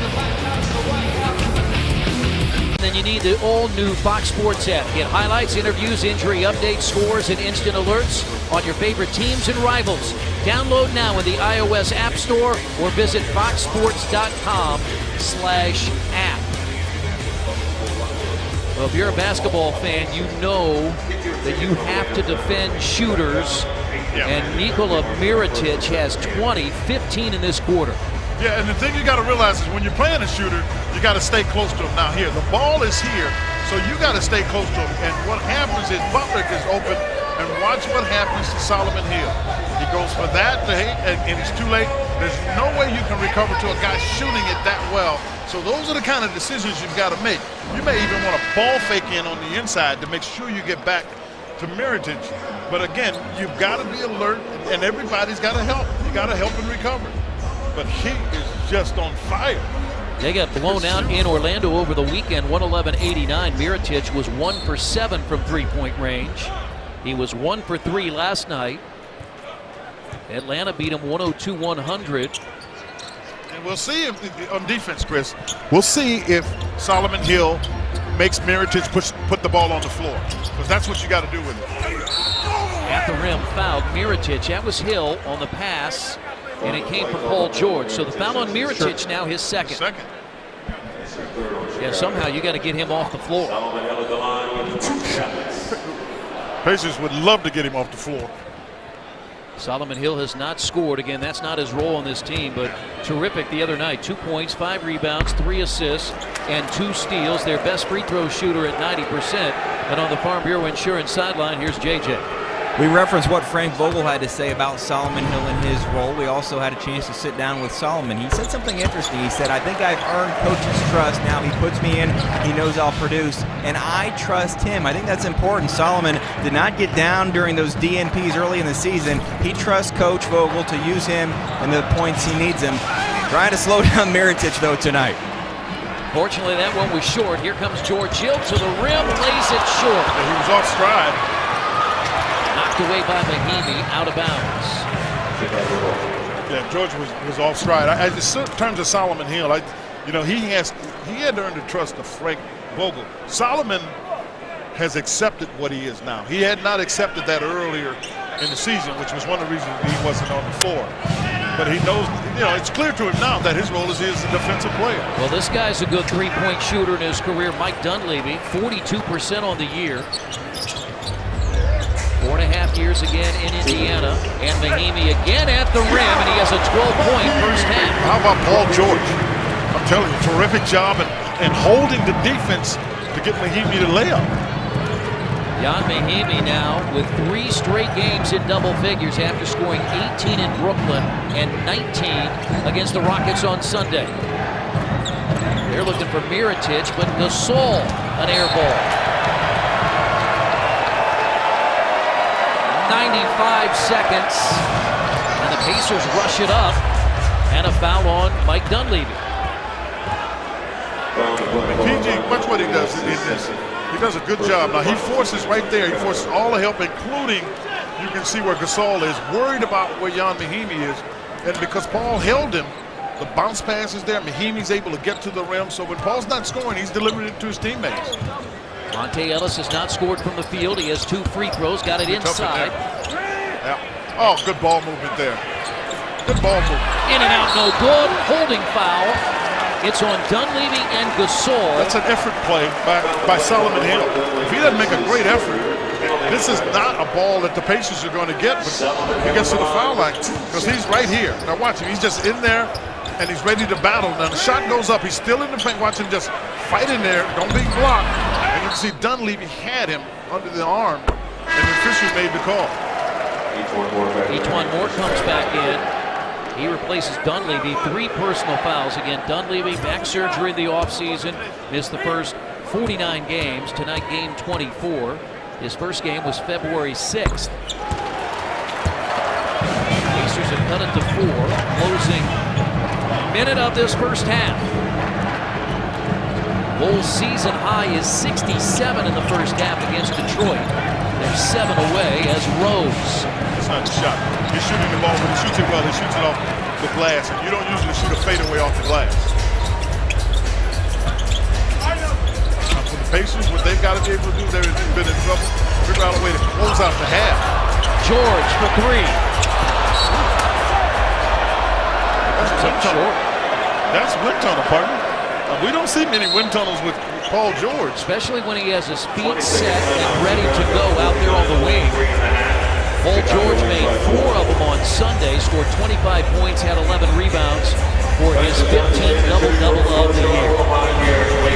Then you need the all-new Fox Sports app. Get highlights, interviews, injury updates, scores, and instant alerts on your favorite teams and rivals. Download now in the iOS App Store or visit foxsports.com/app. Well, if you're a basketball fan, you know that you have to defend shooters. And Nikola Mirotic has 20, 15 in this quarter. Yeah, and the thing you got to realize is when you're playing a shooter, you got to stay close to him. Now here, the ball is here, so you got to stay close to him. And what happens is Butler is open, and watch what happens to Solomon Hill. He goes for that, and it's too late. There's no way you can recover to a guy shooting it that well. So those are the kind of decisions you've got to make. You may even want to ball fake in on the inside to make sure you get back to Mirotic. But again, you've got to be alert, and everybody's got to help. You got to help and recover. But he is just on fire. They got blown out in Orlando over the weekend, 111-89. Mirotic was 1 for 7 from three-point range. He was 1 for 3 last night. Atlanta beat him 102-100. And we'll see if, on defense, Chris, we'll see if Solomon Hill makes Mirotic put the ball on the floor, because that's what you got to do with it. At the rim, fouled Mirotic. That was Hill on the pass, and it came from Paul George. So the foul on Mirotic now his second. Yeah, somehow you got to get him off the floor. Pacers would love to get him off the floor. Solomon Hill has not scored. Again, that's not his role on this team, but terrific the other night. 2 points, 5 rebounds, 3 assists, and 2 steals. Their best free throw shooter at 90%. And on the Farm Bureau Insurance sideline, here's JJ. We referenced what Frank Vogel had to say about Solomon Hill and his role. We also had a chance to sit down with Solomon. He said something interesting. He said, I think I've earned coach's trust. Now he puts me in, he knows I'll produce, and I trust him. I think that's important. Solomon did not get down during those DNPs early in the season. He trusts Coach Vogel to use him in the points he needs him. Trying to slow down Mirotic, though, tonight. Fortunately, that one was short. Here comes George Hill to the rim, lays it short. He was off stride. Knocked away by Mahinmi, out of bounds. Yeah, George was off stride. In terms of Solomon Hill, he had to earn the trust of Frank Vogel. Solomon has accepted what he is now. He had not accepted that earlier in the season, which was one of the reasons he wasn't on the floor. But he knows, it's clear to him now that his role is he is a defensive player. Well, this guy's a good three-point shooter in his career. Mike Dunleavy, 42% on the year. 4.5 years again in Indiana. And Mahinmi again at the rim, and he has a 12-point first half. How about Paul George? I'm telling you, terrific job in holding the defense to get Mahinmi to lay up. Ian Mahinmi now with 3 straight games in double figures after scoring 18 in Brooklyn and 19 against the Rockets on Sunday. They're looking for Mirotic, but Gasol, an air ball. 95 seconds, and the Pacers rush it up, and a foul on Mike Dunleavy. PG, watch what he does in this. He does a good job. Now he forces right there. He forces all the help, including you can see where Gasol is worried about where Ian Mahinmi is, and because Paul held him, the bounce pass is there. Mahimi's able to get to the rim. So when Paul's not scoring, he's delivering it to his teammates. Monte Ellis has not scored from the field. He has 2 free throws. Got it inside. Yeah. Oh, good ball movement there. Good ball movement. In and out, no good. Holding foul. It's on Dunleavy and Gasol. That's an effort play by Solomon Hill. If he doesn't make a great effort, this is not a ball that the Pacers are going to get, but he gets to the foul line because he's right here. Now watch him. He's just in there, and he's ready to battle. Now the shot goes up. He's still in the paint. Watch him just fight in there. Don't be blocked. And you can see Dunleavy had him under the arm, and the official made the call. E'Twaun Moore comes back in. He replaces Dunleavy. 3 personal fouls. Again, Dunleavy, back surgery in the offseason, missed the first 49 games. Tonight, game 24. His first game was February 6th. Pacers have cut it to 4. Closing minute of this first half. Bulls season high is 67 in the first half against Detroit. They're 7 away as Rose. That's not the shot. He's shooting the ball. When he shoots it well, he shoots it off the glass. And you don't usually shoot a fadeaway off the glass. Pacers, what they've got to be able to do, they've been in trouble. Figure out a way to close out the half. George for three. That's wind tunnel, partner. We don't see many wind tunnels with Paul George. Especially when he has his feet set and ready to go out there on the wing. Paul George made 4 of them on Sunday, scored 25 points, had 11 rebounds for his 15th double-double of the year.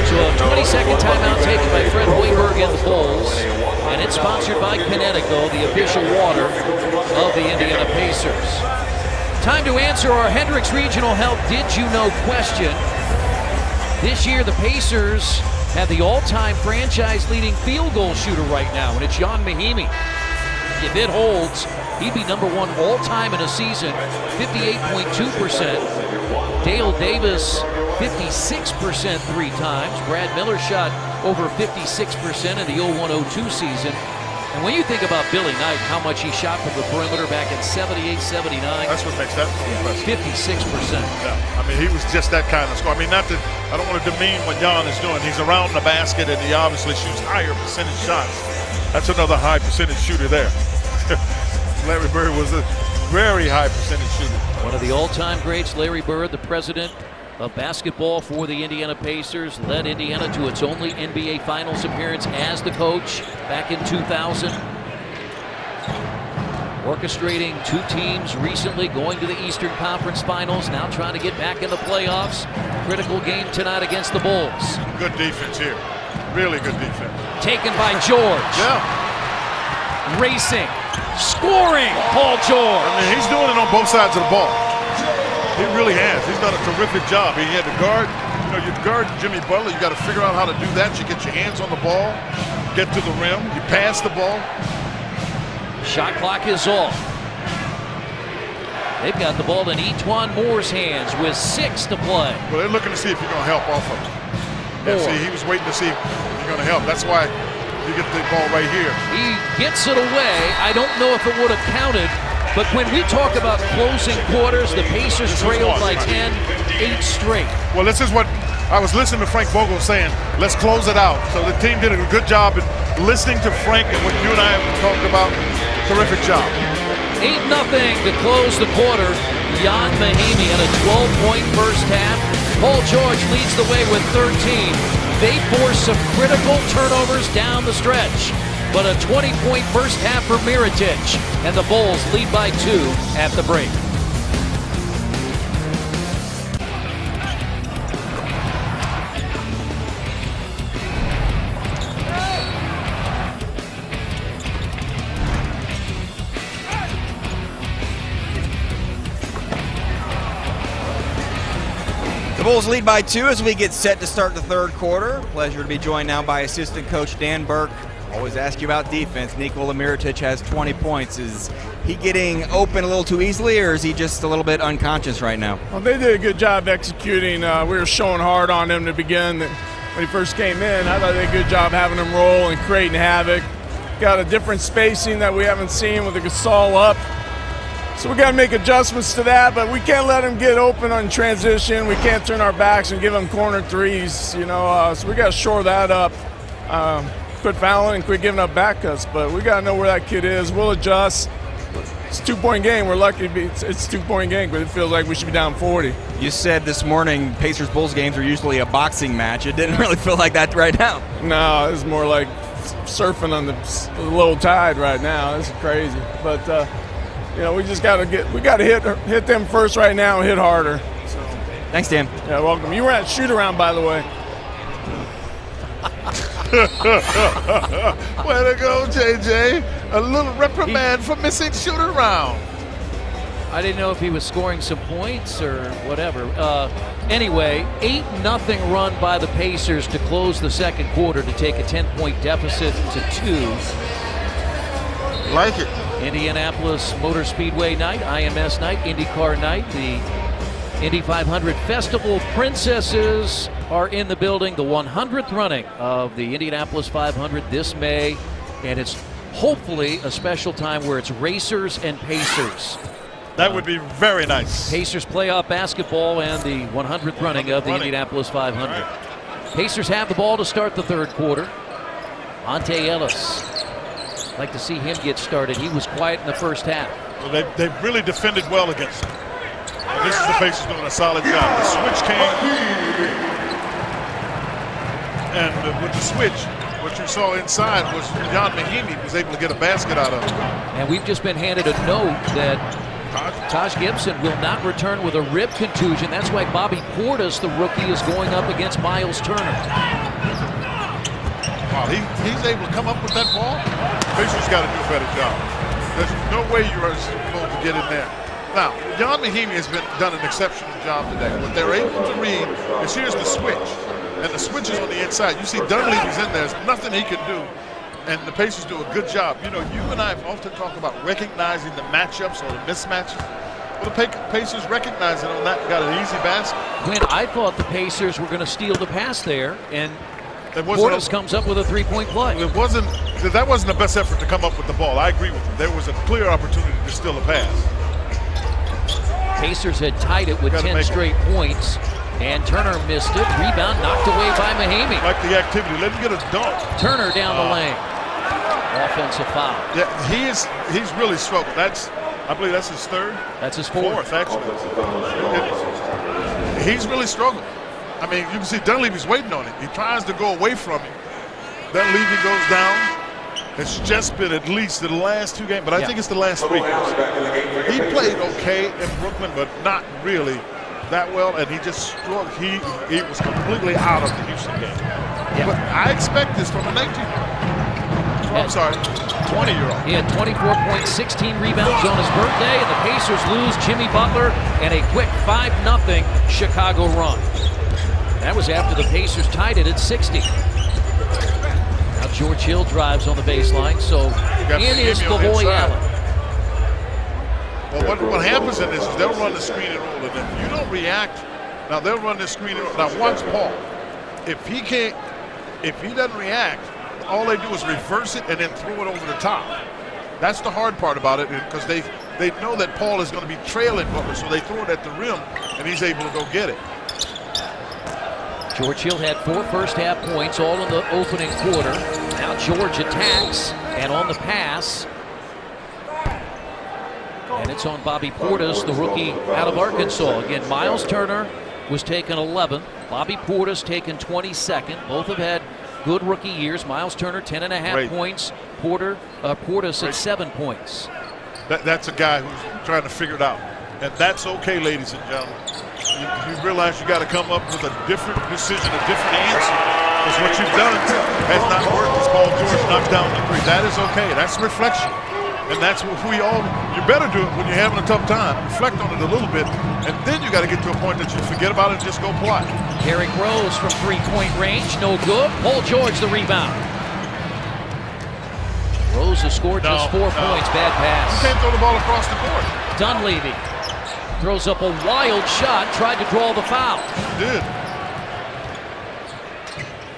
So a 20-second timeout taken by Fred Hoiberg and the Bulls, and it's sponsored by Connecticut, the official water of the Indiana Pacers. Time to answer our Hendricks Regional Health Did You Know question. This year, the Pacers have the all-time franchise-leading field goal shooter right now, and it's Jan Mahimi. If it holds, he'd be number 1 all-time in a season, 58.2%. Dale Davis, 56% 3 times. Brad Miller shot over 56% in the 01-02 season. And when you think about Billy Knight, how much he shot from the perimeter back in 78, 79. That's what makes that so impressive. 56%. Yeah, I mean, he was just that kind of scorer. I mean, not that I don't want to demean what Jan is doing. He's around the basket, and he obviously shoots higher percentage shots. That's another high percentage shooter there. Larry Bird was a very high percentage shooter. One of the all-time greats, Larry Bird, the president of basketball for the Indiana Pacers, led Indiana to its only NBA Finals appearance as the coach back in 2000. Orchestrating 2 teams recently going to the Eastern Conference Finals, now trying to get back in the playoffs. Critical game tonight against the Bulls. Good defense here. Really good defense. Taken by George. Yeah. Racing. Scoring. Paul George. I mean, he's doing it on both sides of the ball. He really has. He's done a terrific job. He had to guard, you guard Jimmy Butler. You got to figure out how to do that. You get your hands on the ball, get to the rim, you pass the ball. Shot clock is off. They've got the ball in E'Twaun Moore's hands with 6 to play. Well, they're looking to see if you're going to help off of him. Yeah, see, he was waiting to see if you're going to help. That's why you get the ball right here. He gets it away. I don't know if it would have counted. But when we talk about closing quarters, the Pacers trailed by 10, 8 straight. Well, this is what I was listening to Frank Vogel saying, let's close it out. So the team did a good job in listening to Frank and what you and I have talked about. Terrific job. 8-0 to close the quarter. Jan Mahimi had a 12-point first half. Paul George leads the way with 13. They force some critical turnovers down the stretch. But a 20-point first half for Mirotic, and the Bulls lead by 2 at the break. The Bulls lead by 2 as we get set to start the third quarter. Pleasure to be joined now by assistant coach Dan Burke. Always ask you about defense. Nikola Mirotic has 20 points. Is he getting open a little too easily, or is he just a little bit unconscious right now? Well, they did a good job executing. We were showing hard on him to begin. When he first came in, I thought they did a good job having him roll and creating havoc. Got a different spacing that we haven't seen with the Gasol up. So we got to make adjustments to that, but we can't let him get open on transition. We can't turn our backs and give him corner threes, so we got to shore that up. Quit fouling and quit giving up back cuts, but we got to know where that kid is. We'll adjust. It's a 2-point game. We're lucky to be. It's a 2-point game, but it feels like we should be down 40. You said this morning Pacers-Bulls games are usually a boxing match. It didn't really feel like that right now. No, it's more like surfing on the low tide right now. It's crazy, but we just got to hit them first right now and hit harder. So. Thanks, Dan. Yeah, welcome. You were at shoot-around, by the way. Way to go, JJ. A little reprimand for missing shoot-around. I didn't know if he was scoring some points or whatever. Anyway, 8-0 run by the Pacers to close the second quarter to take a 10-point deficit to 2. Like it. Indianapolis Motor Speedway night, IMS night, IndyCar night, the Indy 500 Festival Princesses are in the building. The 100th running of the Indianapolis 500 this May, and it's hopefully a special time where it's racers and Pacers. That would be very nice. Pacers playoff basketball and the 100th running of the Indianapolis 500. Right. Pacers have the ball to start the third quarter. Monte Ellis. Like to see him get started. He was quiet in the first half. Well, they've really defended well against him. And this is the Pacers doing a solid job. The switch came, and with the switch, what you saw inside was Ian Mahinmi was able to get a basket out of it. And we've just been handed a note that Taj Gibson will not return with a rib contusion. That's why Bobby Portis, the rookie, is going up against Miles Turner. Wow, he's able to come up with that ball. Pacers got to do a better job. There's no way you're supposed to get in there. Now, Ian Mahinmi has done an exceptional job today. What they're able to read is here's the switch. And the switch is on the inside. You see Dunleavy's in there. There's nothing he can do. And the Pacers do a good job. You know, you and I have often talked about recognizing the matchups or the mismatches. Well, the Pacers recognized it on that, got an easy basket. When I thought the Pacers were going to steal the pass there, and Portis comes up with a three-point play. That wasn't the best effort to come up with the ball. I agree with him. There was a clear opportunity to steal a pass. Pacers had tied it with 10 straight points, and Turner missed it. Rebound knocked away by Mahinmi. Like the activity. Let him get a dunk. Turner down the lane. Offensive foul. Yeah, he's really struggled. I believe that's his third. That's his fourth, actually. He's really struggled. I mean, you can see Dunleavy's waiting on him. He tries to go away from him. Dunleavy goes down. It's just been at least the last two games, but I think it's the last 3 games. He played okay in Brooklyn, but not really that well, and he just struggled. He was completely out of the Houston game. Yeah. But I expect this from a 20-year-old. He had 24 points, 16 rebounds on his birthday, and the Pacers lose Jimmy Butler and a quick 5-0 Chicago run. That was after the Pacers tied it at 60. Now George Hill drives on the baseline, so in is Lavoy Allen. Well, what happens in this is they'll run the screen and roll, and if you don't react, now they'll run the screen and roll. Now watch Paul. If he doesn't react, all they do is reverse it and then throw it over the top. That's the hard part about it, because they know that Paul is going to be trailing Butler, so they throw it at the rim, and he's able to go get it. George Hill had 4 first-half points, all in the opening quarter. Now George attacks, and on the pass, and it's on Bobby Portis, the rookie out of Arkansas. Again, Miles Turner was taken 11th. Bobby Portis taken 22nd. Both have had good rookie years. Miles Turner, 10.5 points. Portis at 7 points. That's a guy who's trying to figure it out. And that's okay, ladies and gentlemen. You realize you got to come up with a different decision, a different answer. Because what you've done has not worked. As Paul George knocked down the 3. That is okay. That's reflection. And that's what you better do it when you're having a tough time. Reflect on it a little bit, and then you got to get to a point that you forget about it and just go play. Derrick Rose from 3-point range, no good. Paul George the rebound. Rose has scored just 4 points, bad pass. You can't throw the ball across the court. Dunleavy throws up a wild shot, tried to draw the foul. He did.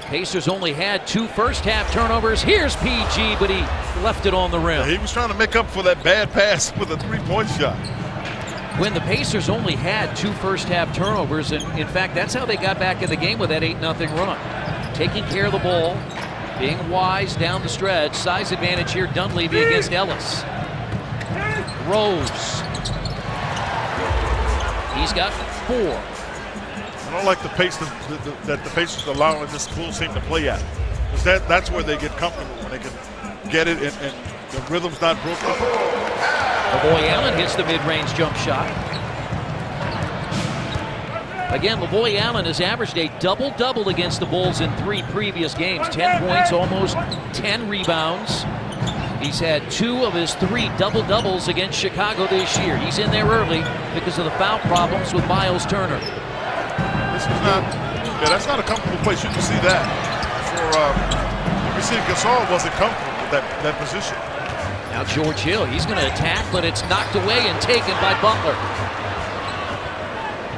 Pacers only had 2 first-half turnovers. Here's PG, but he left it on the rim. Yeah, he was trying to make up for that bad pass with a 3-point shot. When the Pacers only had 2 first-half turnovers, and in fact, that's how they got back in the game with that 8-0 run. Taking care of the ball, being wise down the stretch. Size advantage here, Dunleavy against Ellis. Rose. He's got 4. I don't like the pace that the Pacers allowing this full team to play at. Because that's where they get comfortable, when they can get it and the rhythm's not broken. Lavoy Allen hits the mid-range jump shot. Again, Lavoy Allen has averaged a double-double against the Bulls in 3 previous games. 10 points, almost 10 rebounds. He's had 2 of his 3 double-doubles against Chicago this year. He's in there early because of the foul problems with Miles Turner. That's not a comfortable place. You can see that. You can see Gasol wasn't comfortable with that position. Now George Hill, he's going to attack, but it's knocked away and taken by Butler.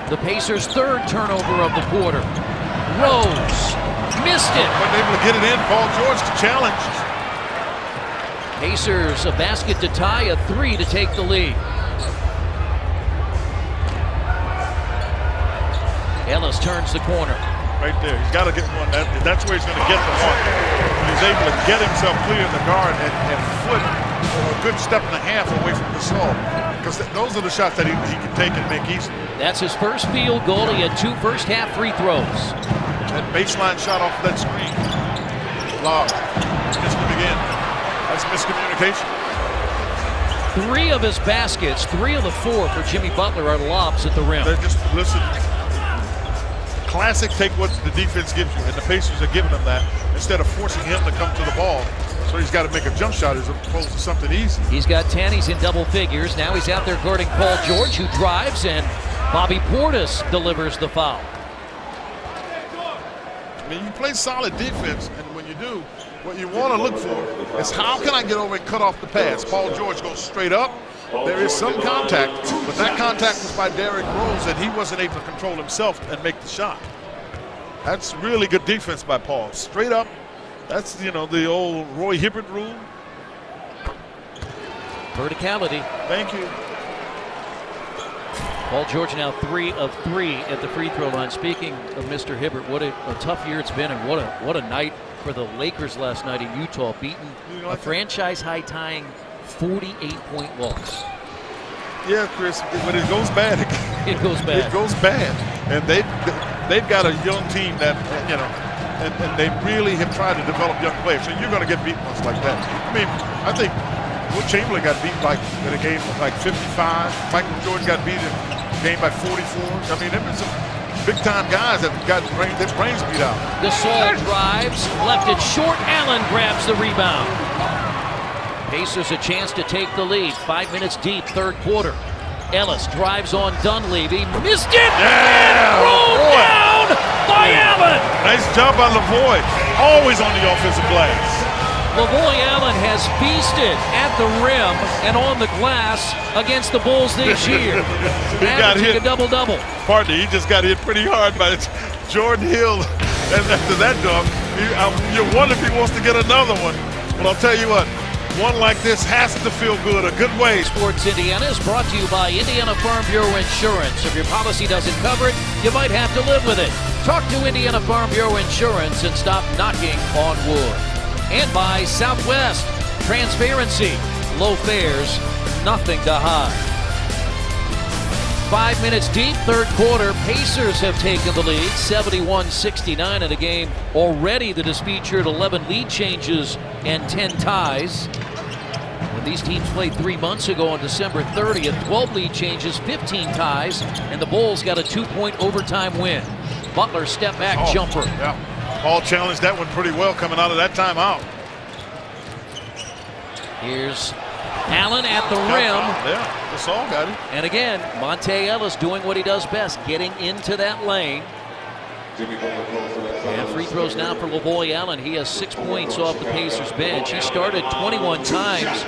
The Pacers' 3rd turnover of the quarter. Rose missed it. Wasn't able to get it in. Paul George to challenge. Pacers a basket to tie, a 3 to take the lead. Ellis turns the corner. right there. He's got to get one. That's where he's going to get the one. He's able to get himself clear in the guard and flip a good step and a half away from Gasol. Because those are the shots that he can take and make easy. That's his first field goal. He had 2 first-half free throws. That baseline shot off that screen. Lob. Missed him again. That's miscommunication. 3 of his baskets, 3 of the 4 for Jimmy Butler are lobs at the rim. They're just, listen, classic take what the defense gives you, and the Pacers are giving him that instead of forcing him to come to the ball. So he's got to make a jump shot as opposed to something easy. He's got 10. He's in double figures. Now he's out there guarding Paul George, who drives, and Bobby Portis delivers the foul. I mean, you play solid defense, and when you do, what you want to look for is how can I get over and cut off the pass? Paul George goes straight up. There is some contact, but that contact was by Derrick Rose, and he wasn't able to control himself and make the shot. That's really good defense by Paul. Straight up. That's, you know, the old Roy Hibbert rule. Verticality. Thank you. Paul George now 3 of 3 at the free throw line. Speaking of Mr. Hibbert, what a tough year it's been, and what a night for the Lakers last night in Utah, beating a franchise high tying 48-point loss. Yeah, Chris, when it goes bad, it goes bad. It goes bad, and they've got a young team that, you know, and they really have tried to develop young players. So you're going to get beaten once like that. I mean, I think Will Chamberlain got beat in a game like 55. Michael Jordan got beat in a game by 44. I mean, there was some big-time guys that got their brains beat out. Gasol drives, left it short. Allen grabs the rebound. Pacers a chance to take the lead. 5 minutes deep, third quarter. Ellis drives on Dunleavy, missed it, and rolled down by Allen. Nice job by Lavoie, always on the offensive plays. Lavoie Allen has feasted at the rim and on the glass against the Bulls this year. He got hit. A double-double. Pardon me, he just got hit pretty hard by Jordan Hill. And after that dunk, you wonder if he wants to get another one. But I'll tell you what, one like this has to feel good, a good way. Sports Indiana is brought to you by Indiana Farm Bureau Insurance. If your policy doesn't cover it, you might have to live with it. Talk to Indiana Farm Bureau Insurance and stop knocking on wood. And by Southwest, transparency, low fares, nothing to hide. 5 minutes deep, third quarter. Pacers have taken the lead, 71-69 in a game already that has featured 11 lead changes and 10 ties. When these teams played 3 months ago on December 30th, 12 lead changes, 15 ties, and the Bulls got a 2-point overtime win. Butler step back jumper. Yeah. Paul challenged that one pretty well coming out of that timeout. Here's Allen at the rim. Yeah, Gasol got it. And again, Monte Ellis doing what he does best, getting into that lane. And free throws now for Lavoie Allen. He has 6 points off the Pacers bench. He started 21 times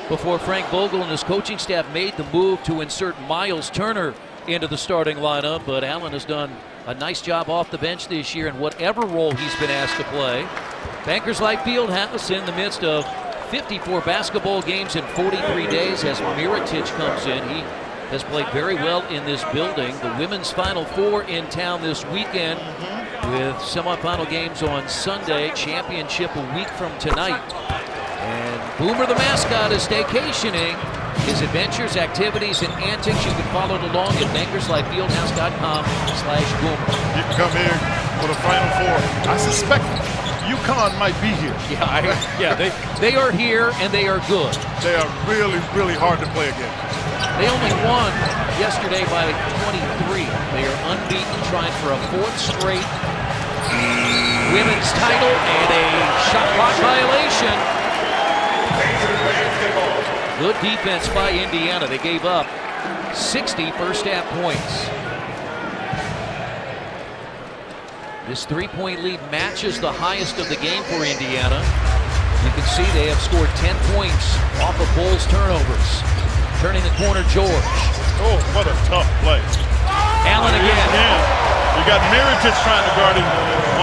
before Frank Vogel and his coaching staff made the move to insert Miles Turner into the starting lineup, but Allen has done a nice job off the bench this year in whatever role he's been asked to play. Bankers Life Fieldhouse in the midst of 54 basketball games in 43 days as Mirotic comes in. He has played very well in this building. The women's Final Four in town this weekend with semifinal games on Sunday, championship a week from tonight. And Boomer the mascot is staycationing. His adventures, activities, and antics, you can follow it along at bankerslifefieldhouse.com/Boomer. You can come here for the Final Four. I suspect UConn might be here. They are here, and they are good. They are really, really hard to play against. They only won yesterday by 23. They are unbeaten, trying for a 4th straight women's title and a shot clock violation. Good defense by Indiana. They gave up 60 first-half points. This 3-point lead matches the highest of the game for Indiana. You can see they have scored 10 points off of Bulls turnovers. Turning the corner, George. Oh, what a tough play. Allen again. You got Mirotic trying to guard him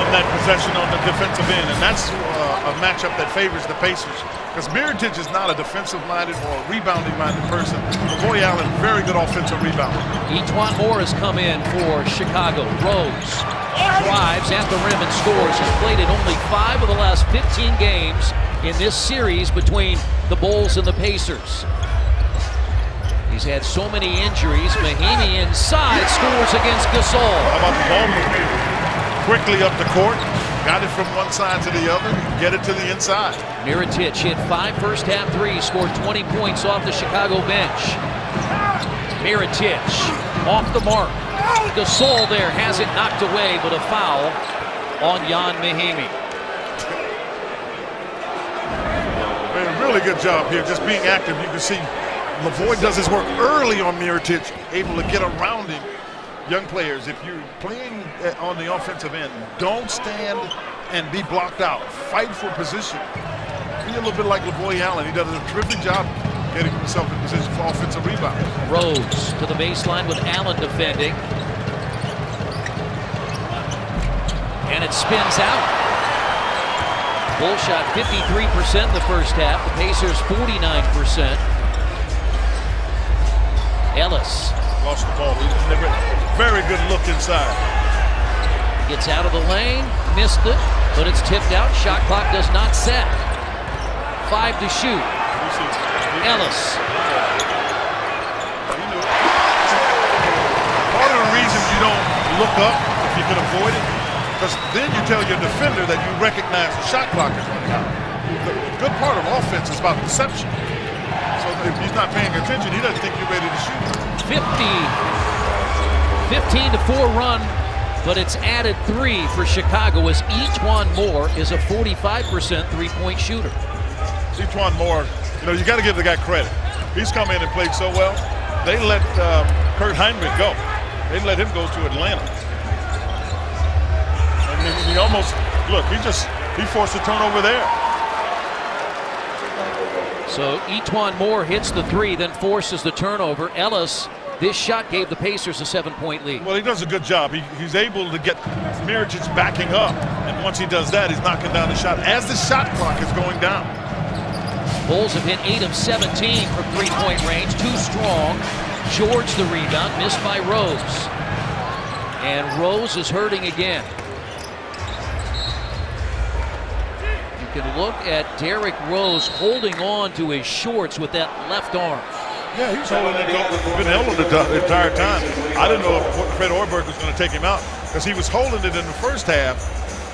on that possession on the defensive end, and that's a matchup that favors the Pacers. Because Mirotic is not a defensive-minded or a rebounding-minded person. Lavoie Allen, very good offensive rebounder. Etuan Moore has come in for Chicago. Rose drives at the rim and scores. He's played in only 5 of the last 15 games in this series between the Bulls and the Pacers. He's had so many injuries. Mahinmi inside scores against Gasol. How about the ball movement? Quickly up the court, got it from one side to the other, get it to the inside. Mirotic hit 5 first-half threes, scored 20 points off the Chicago bench. Mirotic off the mark. Gasol there has it knocked away, but a foul on Ian Mahinmi. Really good job here, just being active. You can see Lavoie does his work early on Mirotic, able to get around him. Young players, if you're playing on the offensive end, don't stand and be blocked out. Fight for position. Be a little bit like Lavoie Allen. He does a terrific job getting himself in position for offensive rebound. Rose to the baseline with Allen defending. And it spins out. Bulls shot 53% in the first half. The Pacers 49%. Ellis lost the ball. Very good look inside. Gets out of the lane, missed it, but it's tipped out. Shot clock does not set. 5 to shoot. Ellis. Part of the reason you don't look up if you can avoid it, because then you tell your defender that you recognize the shot clock is running out. The good part of offense is about perception. So if he's not paying attention, he doesn't think you're ready to shoot. 15-4 run, but it's added 3 for Chicago as E'Twaun Moore is a 45% three-point shooter. E'Twaun Moore, you got to give the guy credit. He's come in and played so well. They let Kurt Heinrich go. They let him go to Atlanta. And he almost, he forced a turnover there. So E'Twaun Moore hits the 3, then forces the turnover. Ellis, this shot gave the Pacers a 7-point lead. Well, he does a good job. He's able to get Mirotic backing up. And once he does that, he's knocking down the shot as the shot clock is going down. Bulls have hit 8 of 17 from three-point range. Too strong. George the rebound, missed by Rose. And Rose is hurting again. You can look at Derrick Rose holding on to his shorts with that left arm. Yeah, he was holding it, been held the entire time. I didn't know if Fred Hoiberg was going to take him out because he was holding it in the first half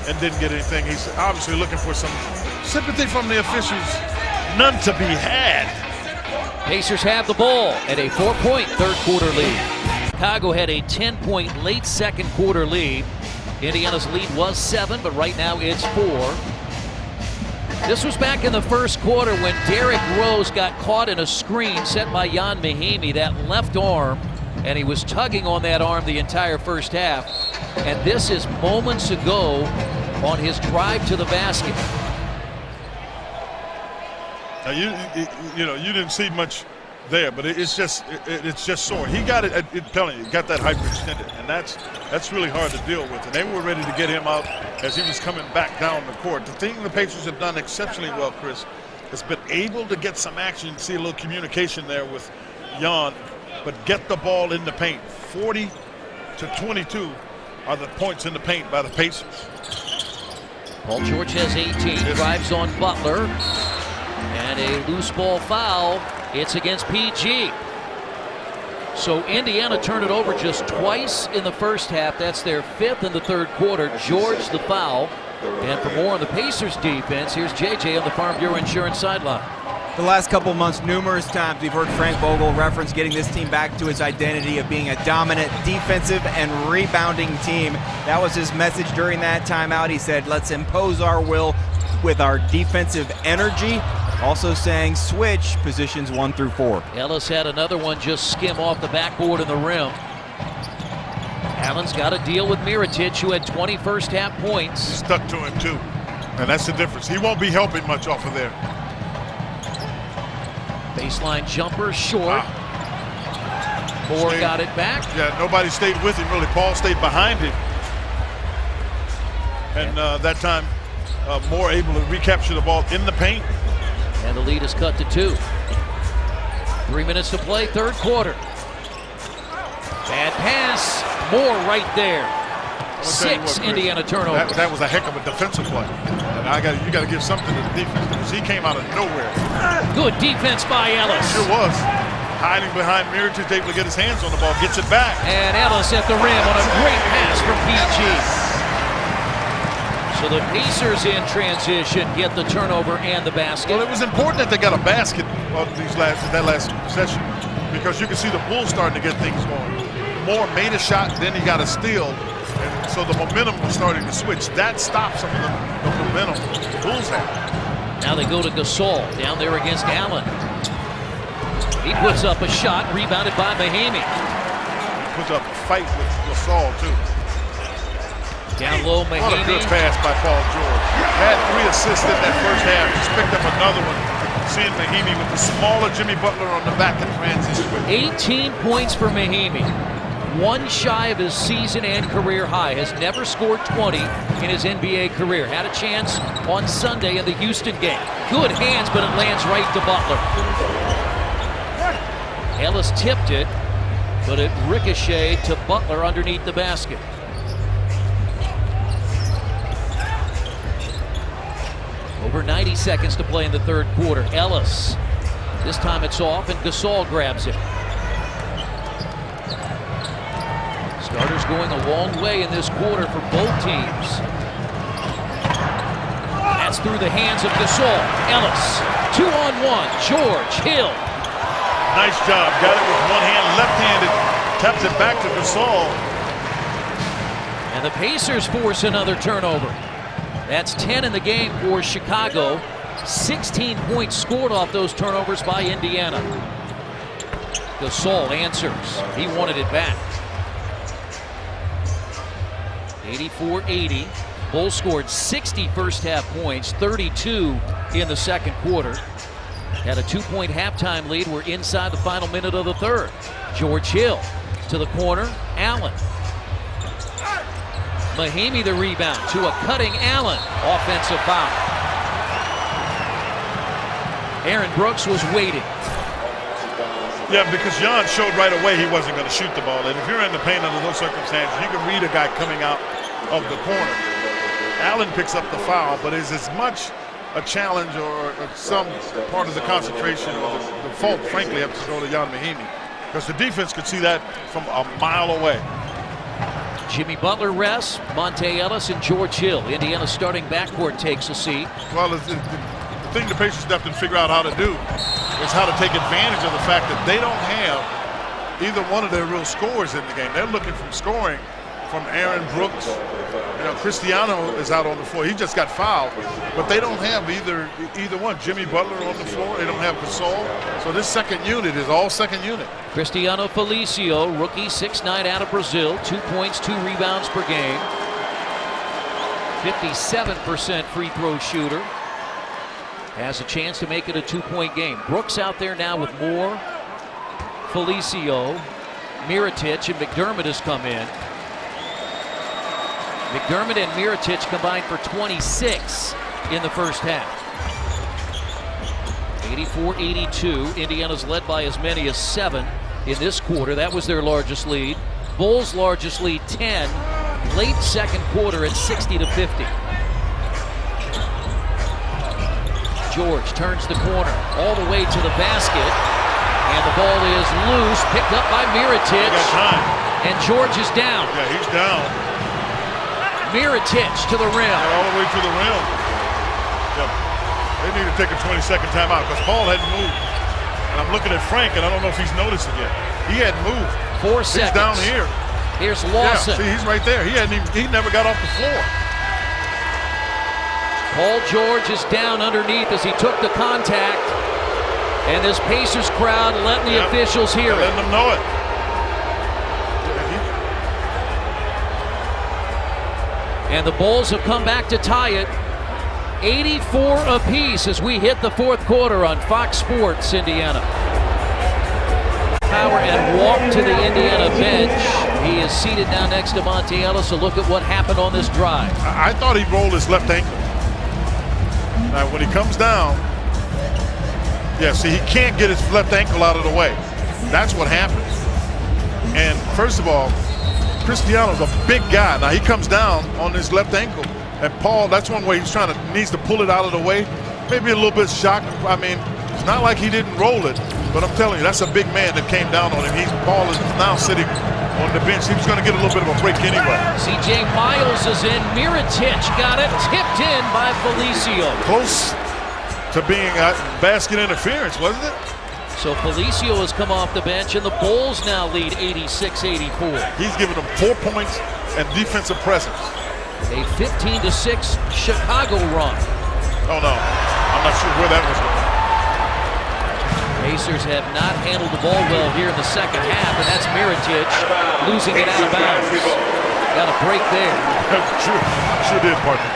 and didn't get anything. He's obviously looking for some sympathy from the officials. None to be had. Pacers have the ball at a 4-point third-quarter lead. Chicago had a 10-point late second-quarter lead. Indiana's lead was 7, but right now it's 4. This was back in the first quarter when Derrick Rose got caught in a screen set by Ian Mahinmi, that left arm, and he was tugging on that arm the entire first half. And this is moments ago on his drive to the basket. Now you didn't see much there, but it's just sore. He got it. I'm telling you, got that hyperextended, and that's really hard to deal with. And they were ready to get him out as he was coming back down the court. The thing the Pacers have done exceptionally well, Chris, has been able to get some action, see a little communication there with Ian, but get the ball in the paint. 40-22 are the points in the paint by the Pacers. Paul George has 18, drives on Butler, and a loose ball foul. It's against PG. So Indiana turned it over just twice in the first half. That's their 5th in the third quarter. George the foul. And for more on the Pacers defense, here's JJ on the Farm Bureau Insurance sideline. The last couple months, numerous times we've heard Frank Vogel reference getting this team back to its identity of being a dominant defensive and rebounding team. That was his message during that timeout. He said, let's impose our will with our defensive energy. Also saying switch positions 1 through 4. Ellis had another one just skim off the backboard and the rim. Allen's got to deal with Mirotic, who had 20 first half points. Stuck to him too, and that's the difference. He won't be helping much off of there. Baseline jumper short. Moore got it back. Yeah, nobody stayed with him really. Paul stayed behind him, and that time Moore able to recapture the ball in the paint. And the lead is cut to 2. 3 minutes to play, third quarter. Bad pass. Moore right there. 6 Chris, Indiana turnovers. That was a heck of a defensive play. And you got to give something to the defense because he came out of nowhere. Good defense by Ellis. Sure was. Hiding behind Mirotic, able to get his hands on the ball, gets it back. And Ellis at the rim on a great pass from PG. So the Pacers in transition get the turnover and the basket. Well, it was important that they got a basket on that last possession because you can see the Bulls starting to get things going. Moore made a shot, then he got a steal, and so the momentum was starting to switch. That stopped some of the momentum the Bulls had. Now they go to Gasol down there against Allen. He puts up a shot, rebounded by Mahinmi. He puts up a fight with Gasol too. Down low, Mahinmi. What a good pass by Paul George. Had 3 assists in that first half. Just picked up another one. Seeing Mahinmi with the smaller Jimmy Butler on the back in transition. 18 points for Mahinmi. 1 shy of his season and career high. Has never scored 20 in his NBA career. Had a chance on Sunday in the Houston game. Good hands, but it lands right to Butler. Ellis tipped it, but it ricocheted to Butler underneath the basket. Over 90 seconds to play in the third quarter. Ellis. This time it's off and Gasol grabs it. Starters going a long way in this quarter for both teams. That's through the hands of Gasol. Ellis. 2-on-1. George Hill. Nice job. Got it with one hand, left-handed. Taps it back to Gasol. And the Pacers force another turnover. That's 10 in the game for Chicago. 16 points scored off those turnovers by Indiana. Gasol answers. He wanted it back. 84-80. Bulls scored 60 first half points, 32 in the second quarter. Had a 2-point halftime lead. We're inside the final minute of the third. George Hill to the corner. Allen. Mahinmi the rebound to a cutting Allen. Offensive foul. Aaron Brooks was waiting. Yeah, because Jan showed right away he wasn't going to shoot the ball. And if you're in the paint under those circumstances, you can read a guy coming out of the corner. Allen picks up the foul, but is as much a challenge or some part of the concentration or the fault, frankly, has to go to Jan Mahinmi. Because the defense could see that from a mile away. Jimmy Butler rests, Monte Ellis and George Hill. Indiana's starting backcourt takes a seat. Well, the thing the Pacers have to figure out how to do is how to take advantage of the fact that they don't have either one of their real scorers in the game. They're looking for scoring from Aaron Brooks. You know, Cristiano is out on the floor. He just got fouled, but they don't have either one. Jimmy Butler on the floor. They don't have Gasol. So this second unit is all second unit. Cristiano Felicio, rookie, 6'9", out of Brazil, 2 points, 2 rebounds per game. 57% free throw shooter. Has a chance to make it a 2-point game. Brooks out there now with Moore, Felicio, Mirotic, and McDermott has come in. McDermott and Mirotic combined for 26 in the first half. 84-82. Indiana's led by as many as 7 in this quarter. That was their largest lead. Bulls' largest lead, 10. Late second quarter at 60-50. George turns the corner all the way to the basket. And the ball is loose, picked up by Mirotic. And George is down. Yeah, he's down. Mirotic to the rim. All the way to the rim. Yep. They need to take a 20-second timeout because Paul hadn't moved. And I'm looking at Frank, and I don't know if he's noticed it yet. He hadn't moved. 4 seconds. He's down here. Here's Lawson. Yeah, see, he's right there. He never got off the floor. Paul George is down underneath as he took the contact. And this Pacers crowd letting the officials hear it. Letting them know it. And the Bulls have come back to tie it 84 apiece as we hit the fourth quarter on Fox Sports Indiana. Power and walk to the Indiana bench. He is seated now next to Monte Ellis. So look at what happened on this drive. I thought he rolled his left ankle. Now when he comes down, yeah, see, he can't get his left ankle out of the way. That's what happens. And first of all, Cristiano's a big guy. Now he comes down on his left ankle, and Paul, that's one way he's needs to pull it out of the way. Maybe a little bit shocked. I mean, it's not like he didn't roll it, but I'm telling you, that's a big man that came down on him. Paul is now sitting on the bench. He was going to get a little bit of a break anyway. C.J. Miles is in. Mirotic got it tipped in by Felicio. Close to being basket interference, wasn't it? So Felicio has come off the bench, and the Bulls now lead 86-84. He's given them 4 points and defensive presence. A 15-6 Chicago run. Oh no, I'm not sure where that was going. Pacers have not handled the ball well here in the second half, and that's Mirotic losing it out of bounds. Got a break there. Sure did, partner.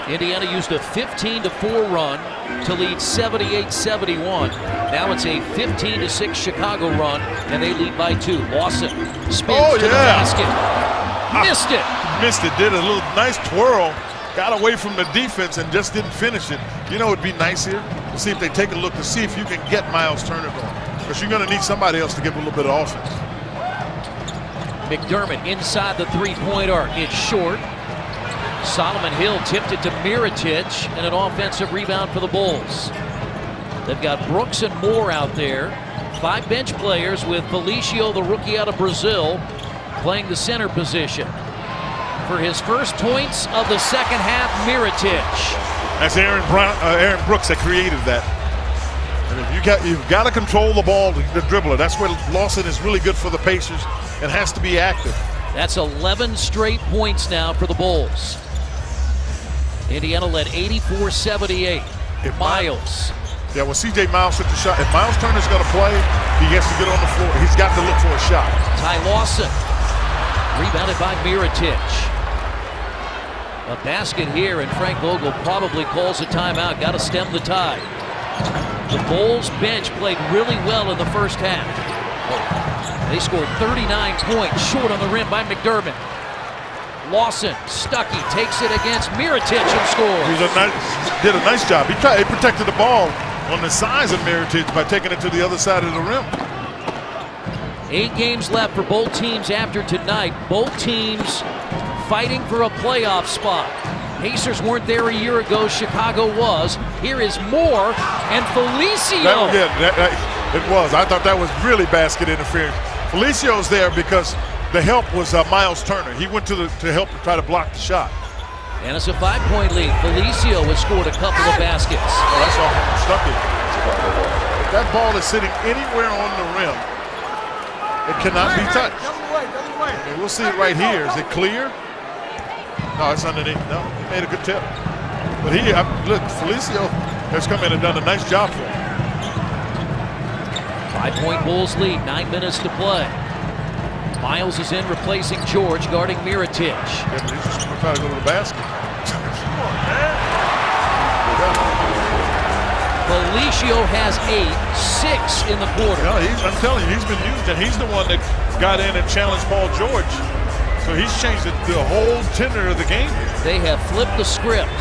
Indiana used a 15-4 run to lead 78-71. Now it's a 15-6 Chicago run, and they lead by 2. Lawson spins to the basket. Missed it. Missed it. Did a little nice twirl. Got away from the defense and just didn't finish it. You know, it'd be nice here to see if they take a look to see if you can get Miles Turner going, because you're going to need somebody else to give a little bit of offense. McDermott inside the three-point arc. It's short. Solomon Hill tipped it to Mirotic, and an offensive rebound for the Bulls. They've got Brooks and Moore out there. 5 bench players with Felicio, the rookie out of Brazil, playing the center position. For his first points of the second half, Mirotic. That's Aaron Brooks that created that. And if you've got to control the ball, the dribbler. That's where Lawson is really good for the Pacers and has to be active. That's 11 straight points now for the Bulls. Indiana led 84-78. Miles. Yeah, well, C.J. Miles took the shot. If Miles Turner's going to play, he has to get on the floor. He's got to look for a shot. Ty Lawson, rebounded by Mirotic. A basket here, and Frank Vogel probably calls a timeout. Got to stem the tide. The Bulls bench played really well in the first half. They scored 39 points, short on the rim by McDermott. Lawson, Stuckey takes it against Mirotic and scores. He did a nice job. He protected the ball on the size of Mirotic by taking it to the other side of the rim. 8 games left for both teams after tonight. Both teams fighting for a playoff spot. Pacers weren't there a year ago. Chicago was. Here is Moore and Felicio. It was. I thought that was really basket interference. Felicio's there because the help was Miles Turner. He went to help to try to block the shot. And it's a 5-point lead. Felicio has scored a couple of baskets. Oh, that's all from Stuckey. If that ball is sitting anywhere on the rim, it cannot be touched. Okay, we'll see it right here. Is it clear? No, it's underneath. No, he made a good tip. But look, Felicio has come in and done a nice job for him. 5-point Bulls lead, 9 minutes to play. Miles is in replacing George, guarding Mirotic. Yeah, but he's just trying to go to the basket. Felicio has 6 in the quarter. No, I'm telling you, he's been used, and he's the one that got in and challenged Paul George. So he's changed the whole tenor of the game. They have flipped the script.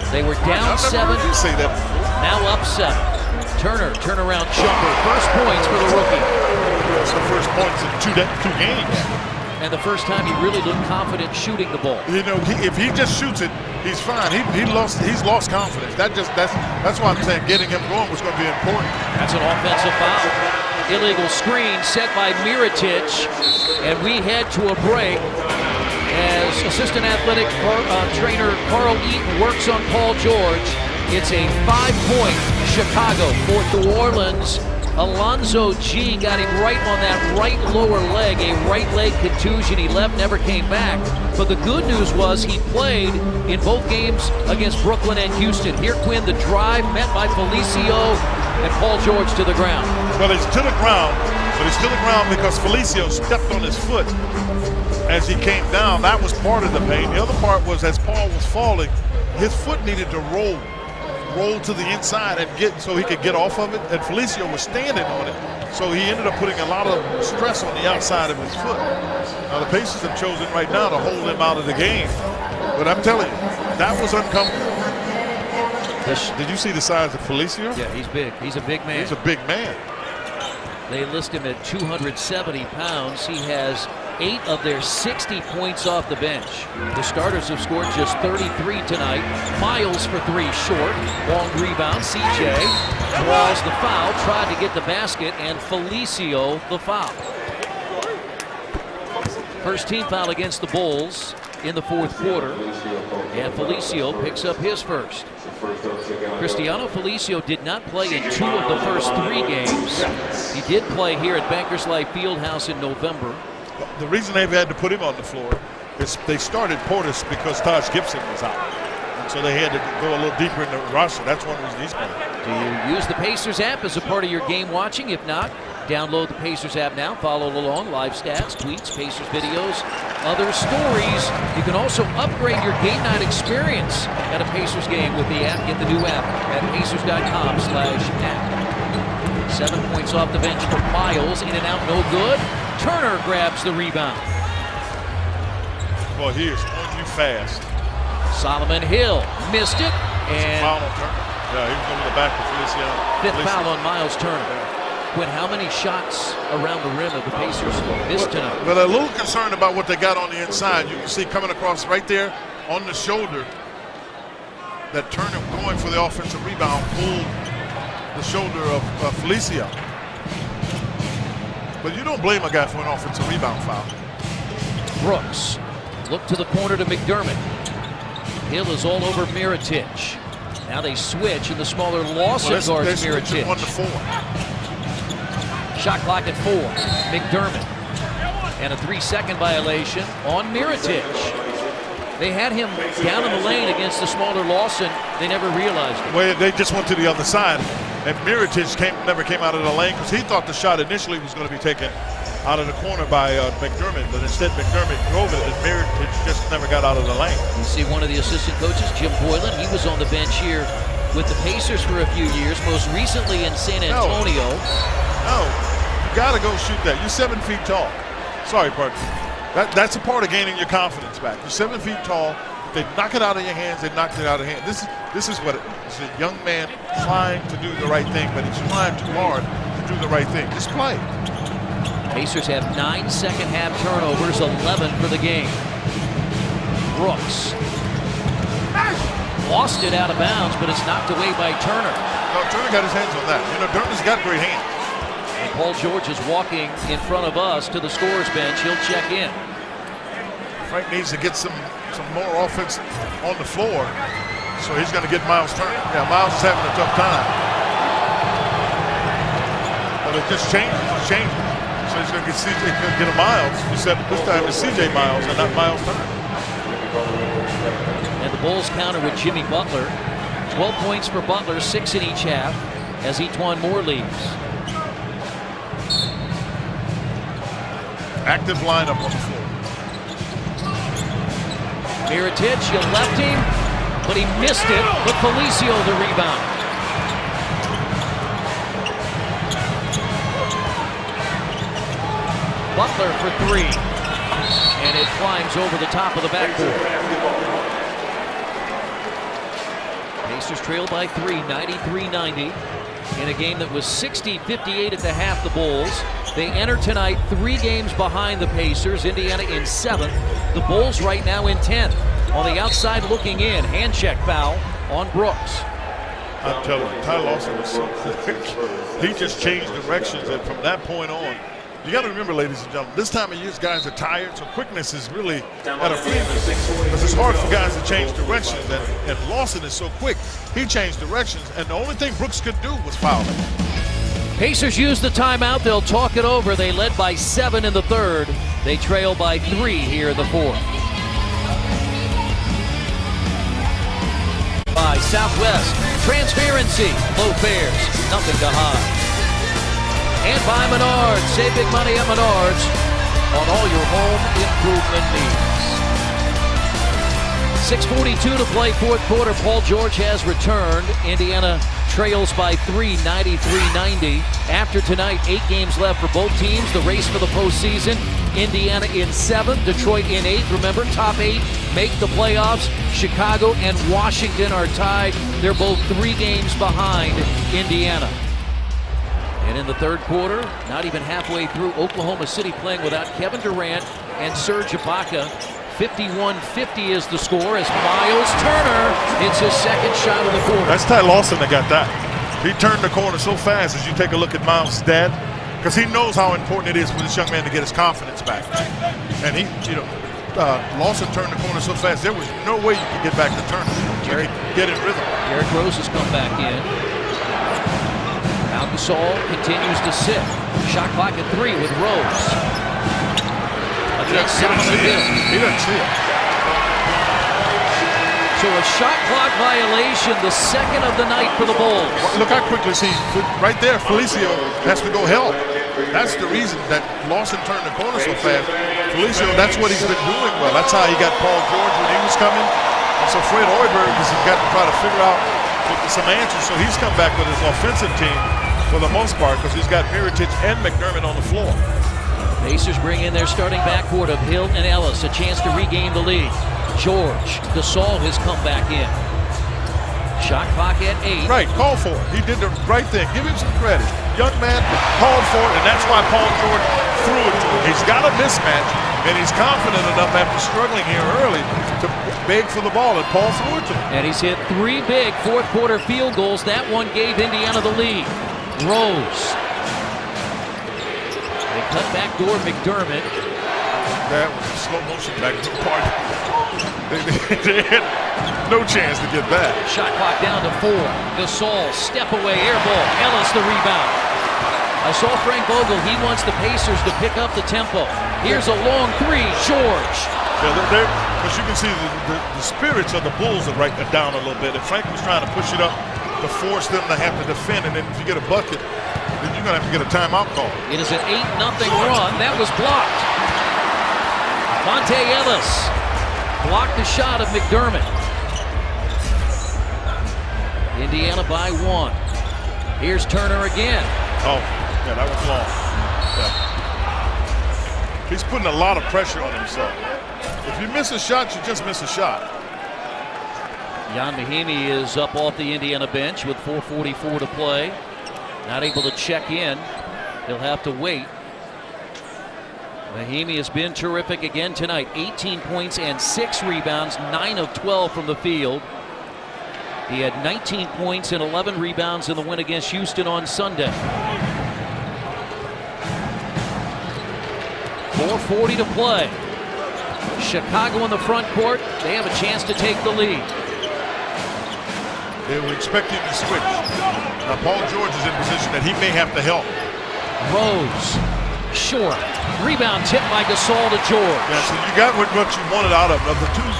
They were down 7. You say that before. Now up 7. Turner, turnaround jumper. First points for the rookie. That's the first points in two games. And the first time he really looked confident shooting the ball. You know, if he just shoots it, he's fine. He's lost confidence. That's why I'm saying getting him going was going to be important. That's an offensive foul. Illegal screen set by Mirotic, and we head to a break as assistant athletic trainer Carl Eaton works on Paul George. It's a 5-point Chicago for New Orleans. Alonzo G got him right on that right lower leg, a right leg contusion. He left, never came back. But the good news was he played in both games against Brooklyn and Houston. Here, Quinn, the drive met by Felicio and Paul George to the ground. Well, he's to the ground, but he's to the ground because Felicio stepped on his foot as he came down. That was part of the pain. The other part was as Paul was falling, his foot needed to roll to the inside and so he could get off of it, and Felicio was standing on it, so he ended up putting a lot of stress on the outside of his foot. Now the Pacers have chosen right now to hold him out of the game, but I'm telling you, that was uncomfortable. Did you see the size of Felicio? Yeah, he's big. He's a big man. He's a big man. They list him at 270 pounds. He has 8 of their 60 points off the bench. The starters have scored just 33 tonight. Miles for 3 short. Long rebound. CJ draws the foul, tried to get the basket, and Felicio the foul. First team foul against the Bulls in the fourth quarter, and Felicio picks up his first. Cristiano Felicio did not play in 2 of the first 3 games. He did play here at Bankers Life Fieldhouse in November. The reason they've had to put him on the floor is they started Portis because Taj Gibson was out. And so they had to go a little deeper in the roster. That's one reason he's playing. Do you use the Pacers app as a part of your game watching? If not, download the Pacers app now. Follow along. Live stats, tweets, Pacers videos, other stories. You can also upgrade your game night experience at a Pacers game with the app. Get the new app at pacers.com/app. 7 points off the bench for Miles. In and out, no good. Turner grabs the rebound. Boy, he is on you fast. Solomon Hill missed it. And Foul on Turner. Yeah, he was over the back of Feliciano. 5th foul on Miles Turner. Quinn, how many shots around the rim of the Pacers missed tonight? But a little concerned about what they got on the inside. You can see coming across right there on the shoulder that Turner going for the offensive rebound pulled the shoulder of Felicio. But you don't blame a guy for an offensive rebound foul. Brooks look to the corner to McDermott. Hill is all over Mirotic. Now they switch, and the smaller Lawson guards Mirotic. 1-4. Shot clock at 4. McDermott. And a 3-second violation on Mirotic. They had him down in the lane against the smaller Lawson. They never realized it. Well, they just went to the other side. And Mirotic never came out of the lane because he thought the shot initially was going to be taken out of the corner by McDermott. But instead, McDermott drove it, and Mirotic just never got out of the lane. You see one of the assistant coaches, Jim Boylan. He was on the bench here with the Pacers for a few years, most recently in San Antonio. No, you got to go shoot that. You're 7 feet tall. Sorry, partner. That's a part of gaining your confidence back. You're 7 feet tall. They knock it out of your hands. They knocked it out of your hands. This is what it is. It's a young man trying to do the right thing, but he's trying too hard to do the right thing. Just play. Pacers have 9 second-half turnovers, 11 for the game. Brooks lost it out of bounds, but it's knocked away by Turner. No, Turner got his hands on that. You know, Turner's got great hands. And Paul George is walking in front of us to the scorer's bench. He'll check in. Frank needs to get some more offense on the floor, so he's going to get Miles Turner. Yeah, Miles is having a tough time. But it just changes. It's changing. So he's going to get CJ, get a Miles. Except this time it's CJ Miles and not Miles Turner. And the Bulls counter with Jimmy Butler. 12 points for Butler, 6 in each half, as E'Twaun Moore leaves. Active lineup on the floor. Mirotic, you left him, but he missed it. But Felicio the rebound. Butler for 3. And it climbs over the top of the backboard. Pacers trail by 3, 93-90. In a game that was 60-58 at the half, the Bulls. They enter tonight 3 games behind the Pacers. Indiana in 7th. The Bulls right now in 10th. On the outside looking in, hand check foul on Brooks. I'm telling you, Ty Lawson was so quick. He just changed directions, and from that point on, you got to remember, ladies and gentlemen, this time of year, guys are tired, so quickness is really at a premium. Because it's hard for guys to change directions, and Lawson is so quick. He changed directions, and the only thing Brooks could do was foul him. Pacers use the timeout. They'll talk it over. They led by 7 in the third. They trail by 3 here in the fourth. By Southwest, transparency, low fares, nothing to hide. And by Menards, save big money at Menards on all your home improvement needs. 6:42 to play, fourth quarter. Paul George has returned. Indiana trails by 3, 93-90. After tonight, 8 games left for both temes. The race for the postseason. Indiana in 7th, Detroit in 8th. Remember, top 8 make the playoffs. Chicago and Washington are tied. They're both 3 games behind Indiana. And in the third quarter, not even halfway through, Oklahoma City playing without Kevin Durant and Serge Ibaka. 51-50 is the score as Miles Turner hits his second shot of the quarter. That's Ty Lawson that got that. He turned the corner so fast as you take a look at Miles' dad, because he knows how important it is for this young man to get his confidence back. And he, Lawson turned the corner so fast, there was no way you could get back to Turner. Get in rhythm. Derrick Rose has come back in. Now Gasol continues to sit. Shot clock at 3 with Rose. Against Solomon Hill. He doesn't see it. So a shot clock violation, the second of the night for the Bulls. Look how quickly, right there, Felicio has to go help. That's the reason that Lawson turned the corner so fast. Felicio, that's what he's been doing well. That's how he got Paul George when he was coming. And so Fred Hoiberg has got to try to figure out some answers. So he's come back with his offensive team for the most part because he's got Mirotic and McDermott on the floor. Pacers bring in their starting backcourt of Hill and Ellis, a chance to regain the lead. George, Gasol has come back in. Shot clock at 8. Right, call for it. He did the right thing. Give him some credit. Young man called for it, and that's why Paul George threw it to him. He's got a mismatch, and he's confident enough after struggling here early to beg for the ball, and Paul threw it to him. And he's hit 3 big fourth quarter field goals. That one gave Indiana the lead. Rose. They cut back door McDermott. That was a slow motion back to the party. They had no chance to get that. Shot clock down to 4. Gasol, step away, air ball. Ellis the rebound. I saw Frank Vogel. He wants the Pacers to pick up the tempo. Here's a long 3. George. Yeah, because you can see the spirits of the Bulls are right down a little bit. And Frank was trying to push it up to force them to have to defend. And then if you get a bucket, then you're going to have to get a timeout call. It is an 8-0 run. That was blocked. Monte Ellis blocked the shot of McDermott. Indiana by 1. Here's Turner again. Oh, yeah, that was long. Yeah. He's putting a lot of pressure on himself. If you miss a shot, you just miss a shot. Jan Mahimi is up off the Indiana bench with 4:44 to play. Not able to check in. He'll have to wait. Mahimi has been terrific again tonight. 18 points and 6 rebounds, 9 of 12 from the field. He had 19 points and 11 rebounds in the win against Houston on Sunday. 4:40 to play. Chicago in the front court. They have a chance to take the lead. They were expecting to switch. Now Paul George is in position that he may have to help. Rose, short. Rebound tipped by Gasol to George. Yeah, so you got what you wanted out of them. Of the two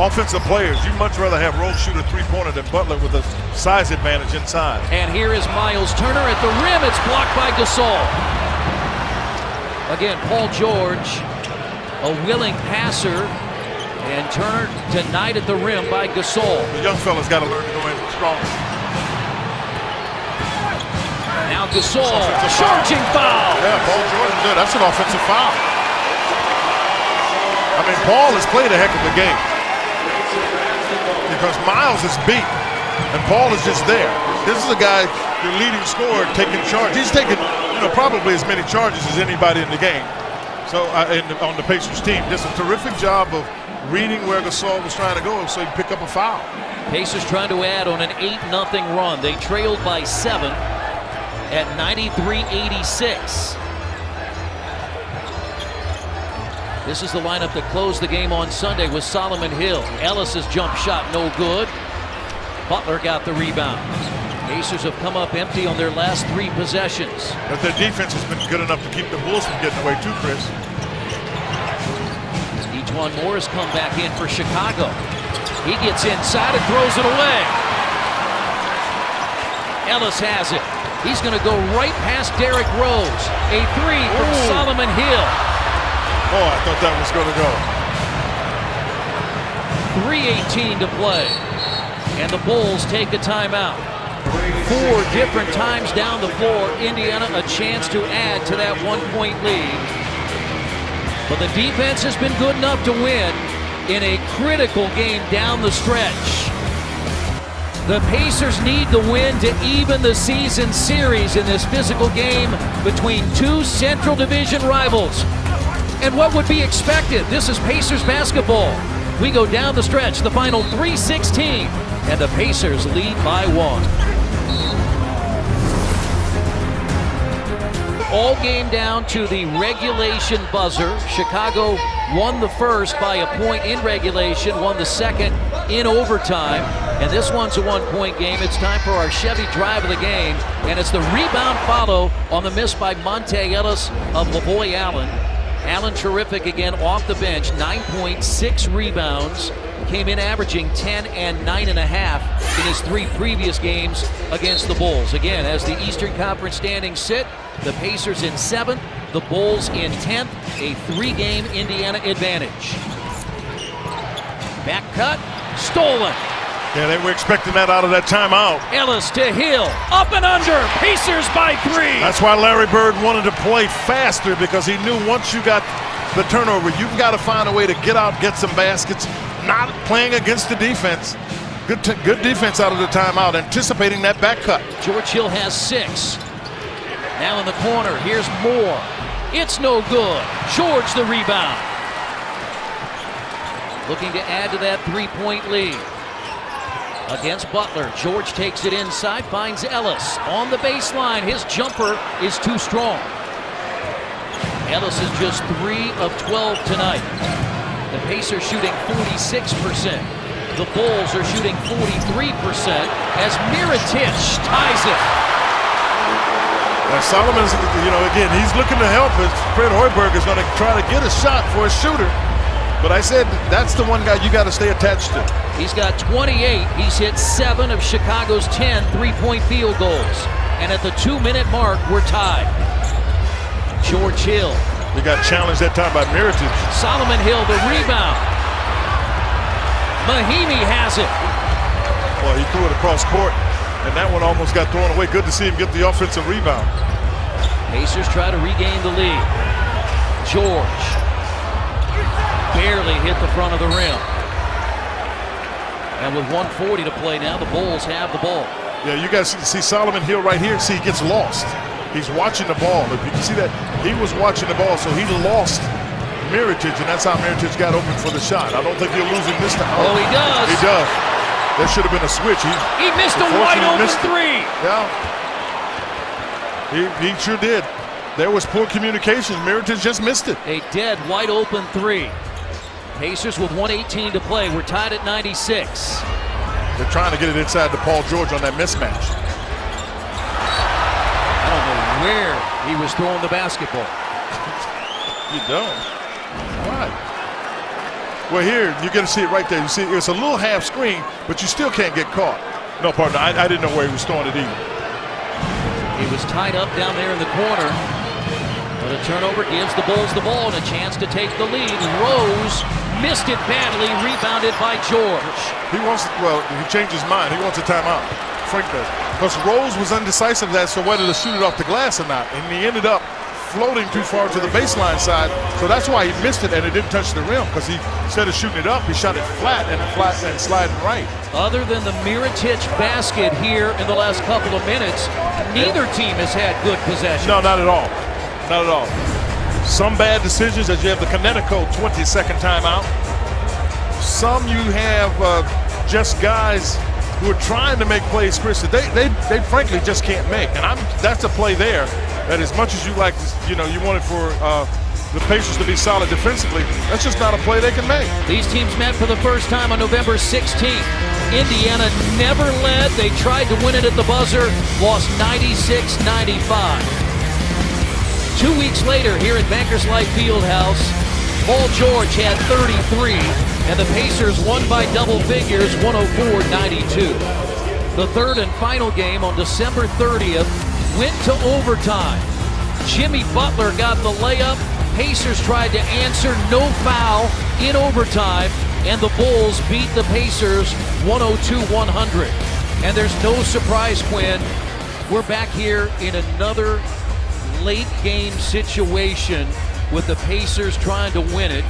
offensive players, you'd much rather have Rose shoot a three-pointer than Butler with a size advantage inside. And here is Miles Turner at the rim. It's blocked by Gasol. Again, Paul George, a willing passer, and Turner denied at the rim by Gasol. The young fella's got to learn to go in strong. Now Gasol, charging foul. Yeah, Paul George is good. That's an offensive foul. I mean, Paul has played a heck of a game because Miles is beat, and Paul is just there. This is a guy, your leading scorer, taking charge. He's taking, probably as many charges as anybody in the game. So on the Pacers team, just a terrific job of reading where Gasol was trying to go so he could pick up a foul. Pacers trying to add on an 8-0 run. They trailed by 7 at 93-86. This is the lineup that closed the game on Sunday with Solomon Hill. Ellis's jump shot no good. Butler got the rebound. Pacers have come up empty on their last 3 possessions. But their defense has been good enough to keep the Bulls from getting away too, Chris. Ejuan Moore has come back in for Chicago. He gets inside and throws it away. Ellis has it. He's going to go right past Derrick Rose. A 3 from Solomon Hill. Oh, I thought that was going to go. 3:18 to play. And the Bulls take a timeout. 4 different times down the floor. Indiana a chance to add to that 1-point lead. But the defense has been good enough to win in a critical game down the stretch. The Pacers need the win to even the season series in this physical game between two Central Division rivals. And what would be expected? This is Pacers basketball. We go down the stretch, the final 3:16, and the Pacers lead by 1. All game down to the regulation buzzer. Chicago won the first by a point in regulation, won the second in overtime. And this one's a one-point game. It's time for our Chevy drive of the game. And it's the rebound follow on the miss by Monta Ellis of Lavoy Allen. Allen terrific again off the bench, 9.6 rebounds. Came in averaging 10 and 9.5 in his 3 previous games against the Bulls. Again, as the Eastern Conference standings sit, the Pacers in 7th, the Bulls in 10th, a 3-game Indiana advantage. Back cut, stolen. Yeah, they were expecting that out of that timeout. Ellis to Hill, up and under, Pacers by 3. That's why Larry Bird wanted to play faster, because he knew once you got the turnover, you've got to find a way to get out, get some baskets, not playing against the defense. Good defense out of the timeout, anticipating that back cut. George Hill has 6. Now in the corner, here's Moore. It's no good. George the rebound. Looking to add to that 3-point lead. Against Butler, George takes it inside, finds Ellis on the baseline. His jumper is too strong. Ellis is just 3 of 12 tonight. The Pacers shooting 46%. The Bulls are shooting 43% as Mirotic ties it. Now Solomon's, again, he's looking to help. Fred Hoiberg is going to try to get a shot for a shooter. But I said that's the one guy you got to stay attached to. He's got 28. He's hit 7 of Chicago's 10 3-point field goals. And at the 2-minute mark, we're tied. George Hill. He got challenged that time by Mirotic. Solomon Hill, the rebound. Mahinmi has it. Well, he threw it across court, and that one almost got thrown away. Good to see him get the offensive rebound. Pacers try to regain the lead. George barely hit the front of the rim. And with 1:40 to play now, the Bulls have the ball. Yeah, you guys see Solomon Hill right here. See, he gets lost. He's watching the ball. If you can see that, he was watching the ball, so he lost Mirotic, and that's how Mirotic got open for the shot. I don't think he'll lose him this time. Oh, he does. He does. There should have been a switch. He missed a wide open 3. Yeah, he sure did. There was poor communication. Mirotic just missed it. A dead wide open 3. Pacers with 1:18 to play. We're tied at 96. They're trying to get it inside to Paul George on that mismatch. I don't know where he was throwing the basketball. You don't. Right. Well, here, you're going to see it right there. You see, it's a little half screen, but you still can't get caught. No, partner, I didn't know where he was throwing it either. He was tied up down there in the corner. But a turnover gives the Bulls the ball and a chance to take the lead. Rose missed it badly, rebounded by George. He changed his mind. He wants a timeout. Frank does. Because Rose was undecisive as to whether to shoot it off the glass or not. And he ended up floating too far to the baseline side. So that's why he missed it and it didn't touch the rim. Because instead of shooting it up, he shot it flat and sliding right. Other than the Mirotic basket here in the last couple of minutes, neither team has had good possession. No, not at all. Not at all. Some bad decisions as you have the Connecticut 20-second timeout. Some you have just guys who are trying to make plays, Chris, that they frankly just can't make. And that's a play there that as much as you like, you wanted for the Pacers to be solid defensively, that's just not a play they can make. These teams met for the first time on November 16th. Indiana never led. They tried to win it at the buzzer, lost 96-95. 2 weeks later, here at Bankers Life Fieldhouse, Paul George had 33, and the Pacers won by double figures, 104-92. The third and final game on December 30th went to overtime. Jimmy Butler got the layup. Pacers tried to answer, no foul in overtime, and the Bulls beat the Pacers 102-100. And there's no surprise, Quinn. We're back here in another late game situation with the Pacers trying to win it.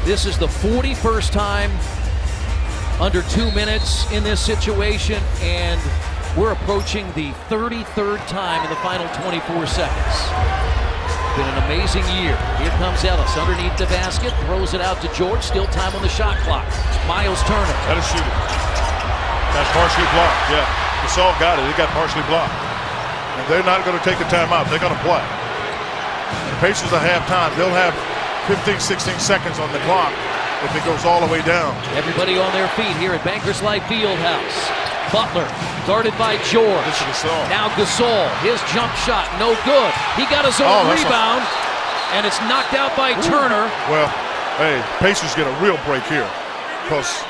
This is the 41st time Under 2 minutes in this situation, and we're approaching the 33rd time in the final 24 seconds. Been an amazing year. Here comes Ellis underneath the basket, throws it out to George. Still time on the shot clock. Miles Turner. That is shooting. That's partially blocked. Yeah, Gasol got it. It got partially blocked. And they're not going to take a timeout. They're going to play. The Pacers at halftime, they'll have 15, 16 seconds on the clock if it goes all the way down. Everybody on their feet here at Bankers Life Fieldhouse. Butler guarded by George. Now Gasol, his jump shot, no good. He got his own rebound, and it's knocked out by Turner. Well, hey, Pacers get a real break here because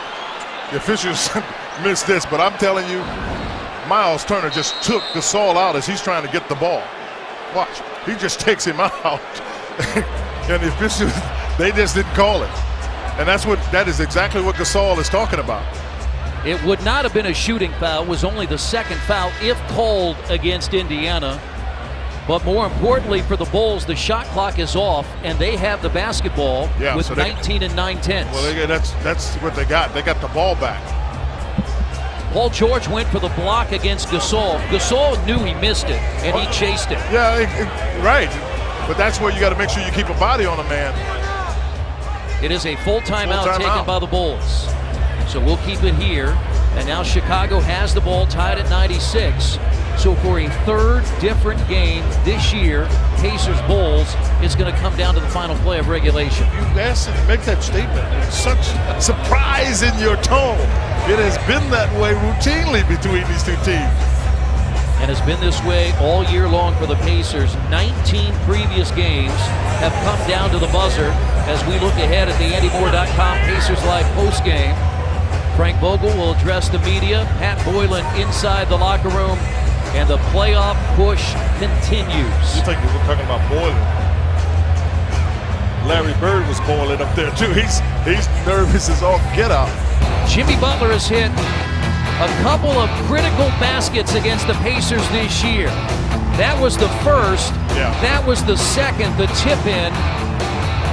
the officials missed this, but I'm telling you, Miles Turner just took Gasol out as he's trying to get the ball. Watch, he just takes him out. And the officials, they just didn't call it. And that is exactly what Gasol is talking about. It would not have been a shooting foul. It was only the second foul, if called, against Indiana. But more importantly for the Bulls, the shot clock is off, and they have the basketball with 19 and 9/10. Well, that's what they got. They got the ball back. Paul George went for the block against Gasol. Gasol knew he missed it, and he chased it. Yeah, right. But that's where you got to make sure you keep a body on a man. It is a full timeout taken by the Bulls. So we'll keep it here. And now Chicago has the ball tied at 96. So for a third different game this year, Pacers-Bulls, it's going to come down to the final play of regulation. You make that statement. It's such surprise in your tone. It has been that way routinely between these two teams. And has been this way all year long for the Pacers. 19 previous games have come down to the buzzer as we look ahead at the AndyMoore.com Pacers Live postgame. Frank Vogel will address the media. Pat Boylan inside the locker room. And the playoff push continues. You think we were talking about Boylan? Larry Bird was boiling up there too. He's nervous as all get out. Jimmy Butler has hit a couple of critical baskets against the Pacers this year. That was the first. Yeah. That was the second, the tip-in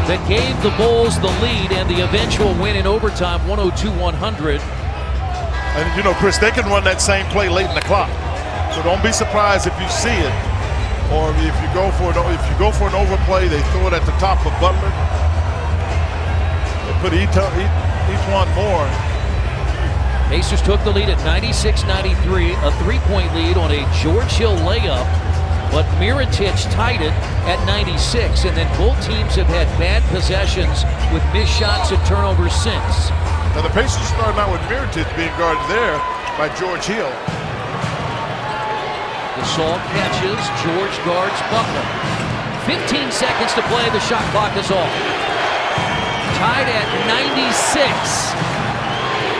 that gave the Bulls the lead and the eventual win in overtime, 102-100. And you know, Chris, they can run that same play late in the clock. So don't be surprised if you see it, or if you go for an overplay, they throw it at the top of Butler. They put E'Twaun Moore. Pacers took the lead at 96-93, a three-point lead on a George Hill layup, but Mirotic tied it at 96, and then both teams have had bad possessions with missed shots and turnovers since. Now the Pacers starting out with Mirotic being guarded there by George Hill. Gasol catches, George guards Butler. 15 seconds to play, the shot clock is off. Tied at 96.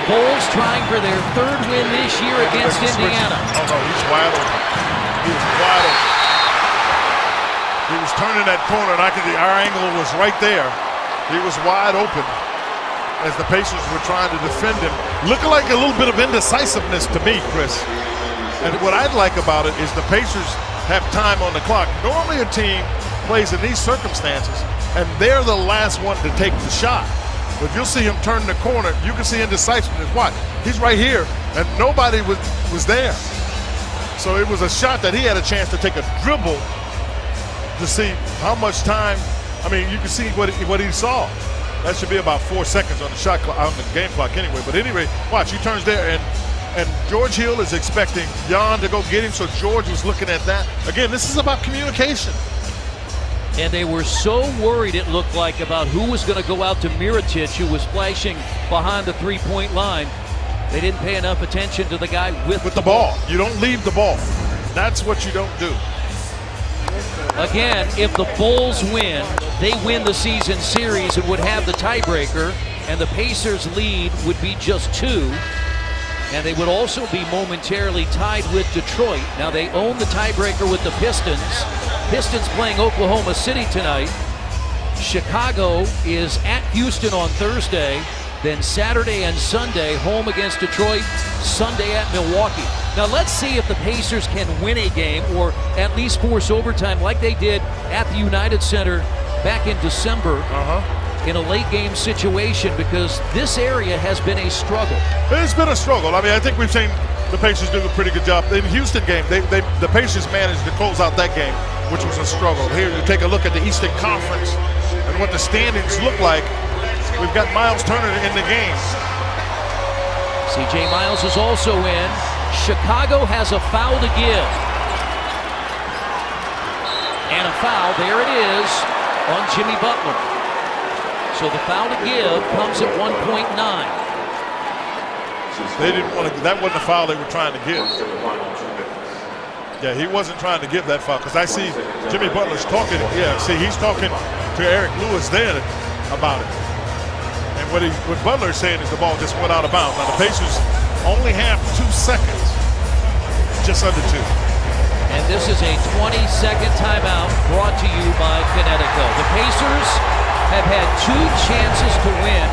Bulls trying for their third win this year against Indiana. Oh no, he's wide open. He was wide open. He was turning that corner, and our angle was right there. He was wide open as the Pacers were trying to defend him. Looking like a little bit of indecisiveness to me, Chris. And what I'd like about it is the Pacers have time on the clock. Normally a team plays in these circumstances, and they're the last one to take the shot. But you'll see him turn the corner. You can see indecisiveness. Watch, he's right here, and nobody was there. So it was a shot that he had a chance to take a dribble to see how much time. I mean, you can see what he saw. That should be about 4 seconds on the shot clock, on the game clock anyway. But anyway, watch, he turns there, and George Hill is expecting Jan to go get him, so George was looking at that. Again, this is about communication. And they were so worried, it looked like, about who was going to go out to Mirotic, who was flashing behind the three-point line. They didn't pay enough attention to the guy with the ball. You don't leave the ball. That's what you don't do. Again, if the Bulls win, they win the season series and would have the tiebreaker, and the Pacers' lead would be just 2. And they would also be momentarily tied with Detroit. Now they own the tiebreaker with the Pistons. Pistons playing Oklahoma City tonight. Chicago is at Houston on Thursday. Then Saturday and Sunday, home against Detroit. Sunday at Milwaukee. Now let's see if the Pacers can win a game, or at least force overtime like they did at the United Center back in December. in a late game situation because this area has been a struggle. It's been a struggle. I mean, I think we've seen the Pacers do a pretty good job. In the Houston game, the Pacers managed to close out that game, which was a struggle. Here, you take a look at the Eastern Conference and what the standings look like. We've got Miles Turner in the game. C.J. Miles is also in. Chicago has a foul to give. And a foul, there it is, on Jimmy Butler. So the foul to give comes at 1.9. They didn't want to. That wasn't a foul they were trying to give. Yeah, he wasn't trying to give that foul because I see Jimmy Butler's talking. Yeah, see, he's talking to Eric Lewis then about it. And what Butler's saying is the ball just went out of bounds. Now the Pacers only have 2 seconds, just under 2. And this is a 20-second timeout brought to you by Connecticut. The Pacers have had 2 chances to win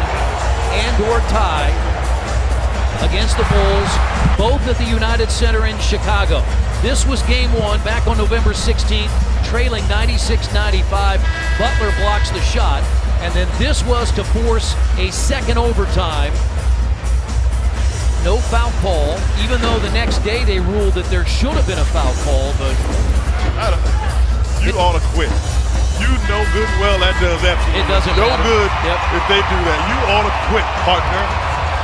and/or tie against the Bulls, both at the United Center in Chicago. This was game 1 back on November 16th, trailing 96-95. Butler blocks the shot, and then this was to force a second overtime. No foul call, even though the next day they ruled that there should have been a foul call, but you ought to quit. You know good well that does absolutely it doesn't no matter. good Yep. if they do that. You ought to quit, partner.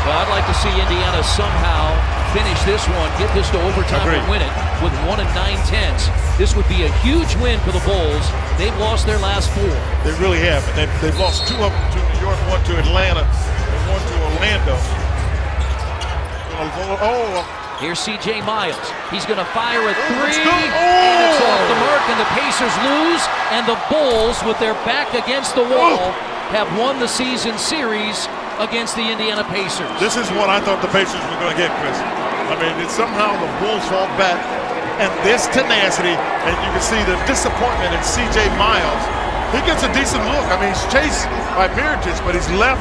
Well, I'd like to see Indiana somehow finish this one, get this to overtime and win it with 1 9/10. This would be a huge win for the Bulls. They've lost their last 4. They really have. And they've lost 2 of them to New York, 1 to Atlanta, and 1 to Orlando. Here's C.J. Miles. He's going to fire a 3, and it's off the mark, and the Pacers lose, and the Bulls, with their back against the wall, have won the season series against the Indiana Pacers. This is what I thought the Pacers were going to get, Chris. I mean, it's somehow the Bulls fall back, and this tenacity, and you can see the disappointment in C.J. Miles. He gets a decent look. I mean, he's chased by Mirotic, but he's left.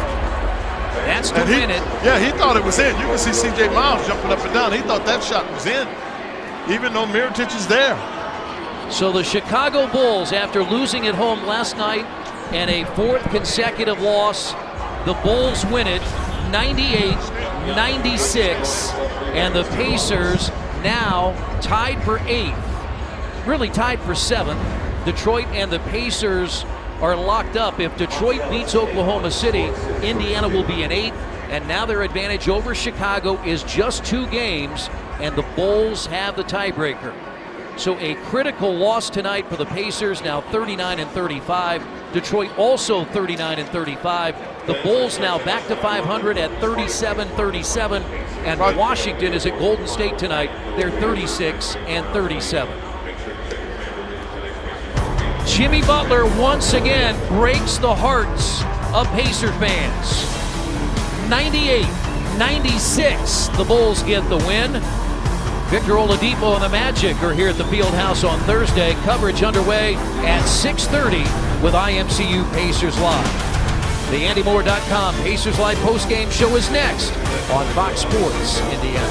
That's to win it. Yeah, he thought it was in. You can see C.J. Miles jumping up and down. He thought that shot was in, even though Mirotic is there. So the Chicago Bulls, after losing at home last night and a 4th consecutive loss, the Bulls win it 98-96, and the Pacers now tied for 8th, really tied for 7th. Detroit and the Pacers are locked up. If Detroit beats Oklahoma City, Indiana will be in 8th, and now their advantage over Chicago is just 2 games, and the Bulls have the tiebreaker. So a critical loss tonight for the Pacers, now 39-35. Detroit also 39-35. The Bulls now back to 500 at 37-37, and Washington is at Golden State tonight. They're 36-37. Jimmy Butler once again breaks the hearts of Pacer fans. 98-96, the Bulls get the win. Victor Oladipo and the Magic are here at the Fieldhouse on Thursday. Coverage underway at 6:30 with IMCU Pacers Live. The AndyMoore.com Pacers Live postgame show is next on Fox Sports Indiana.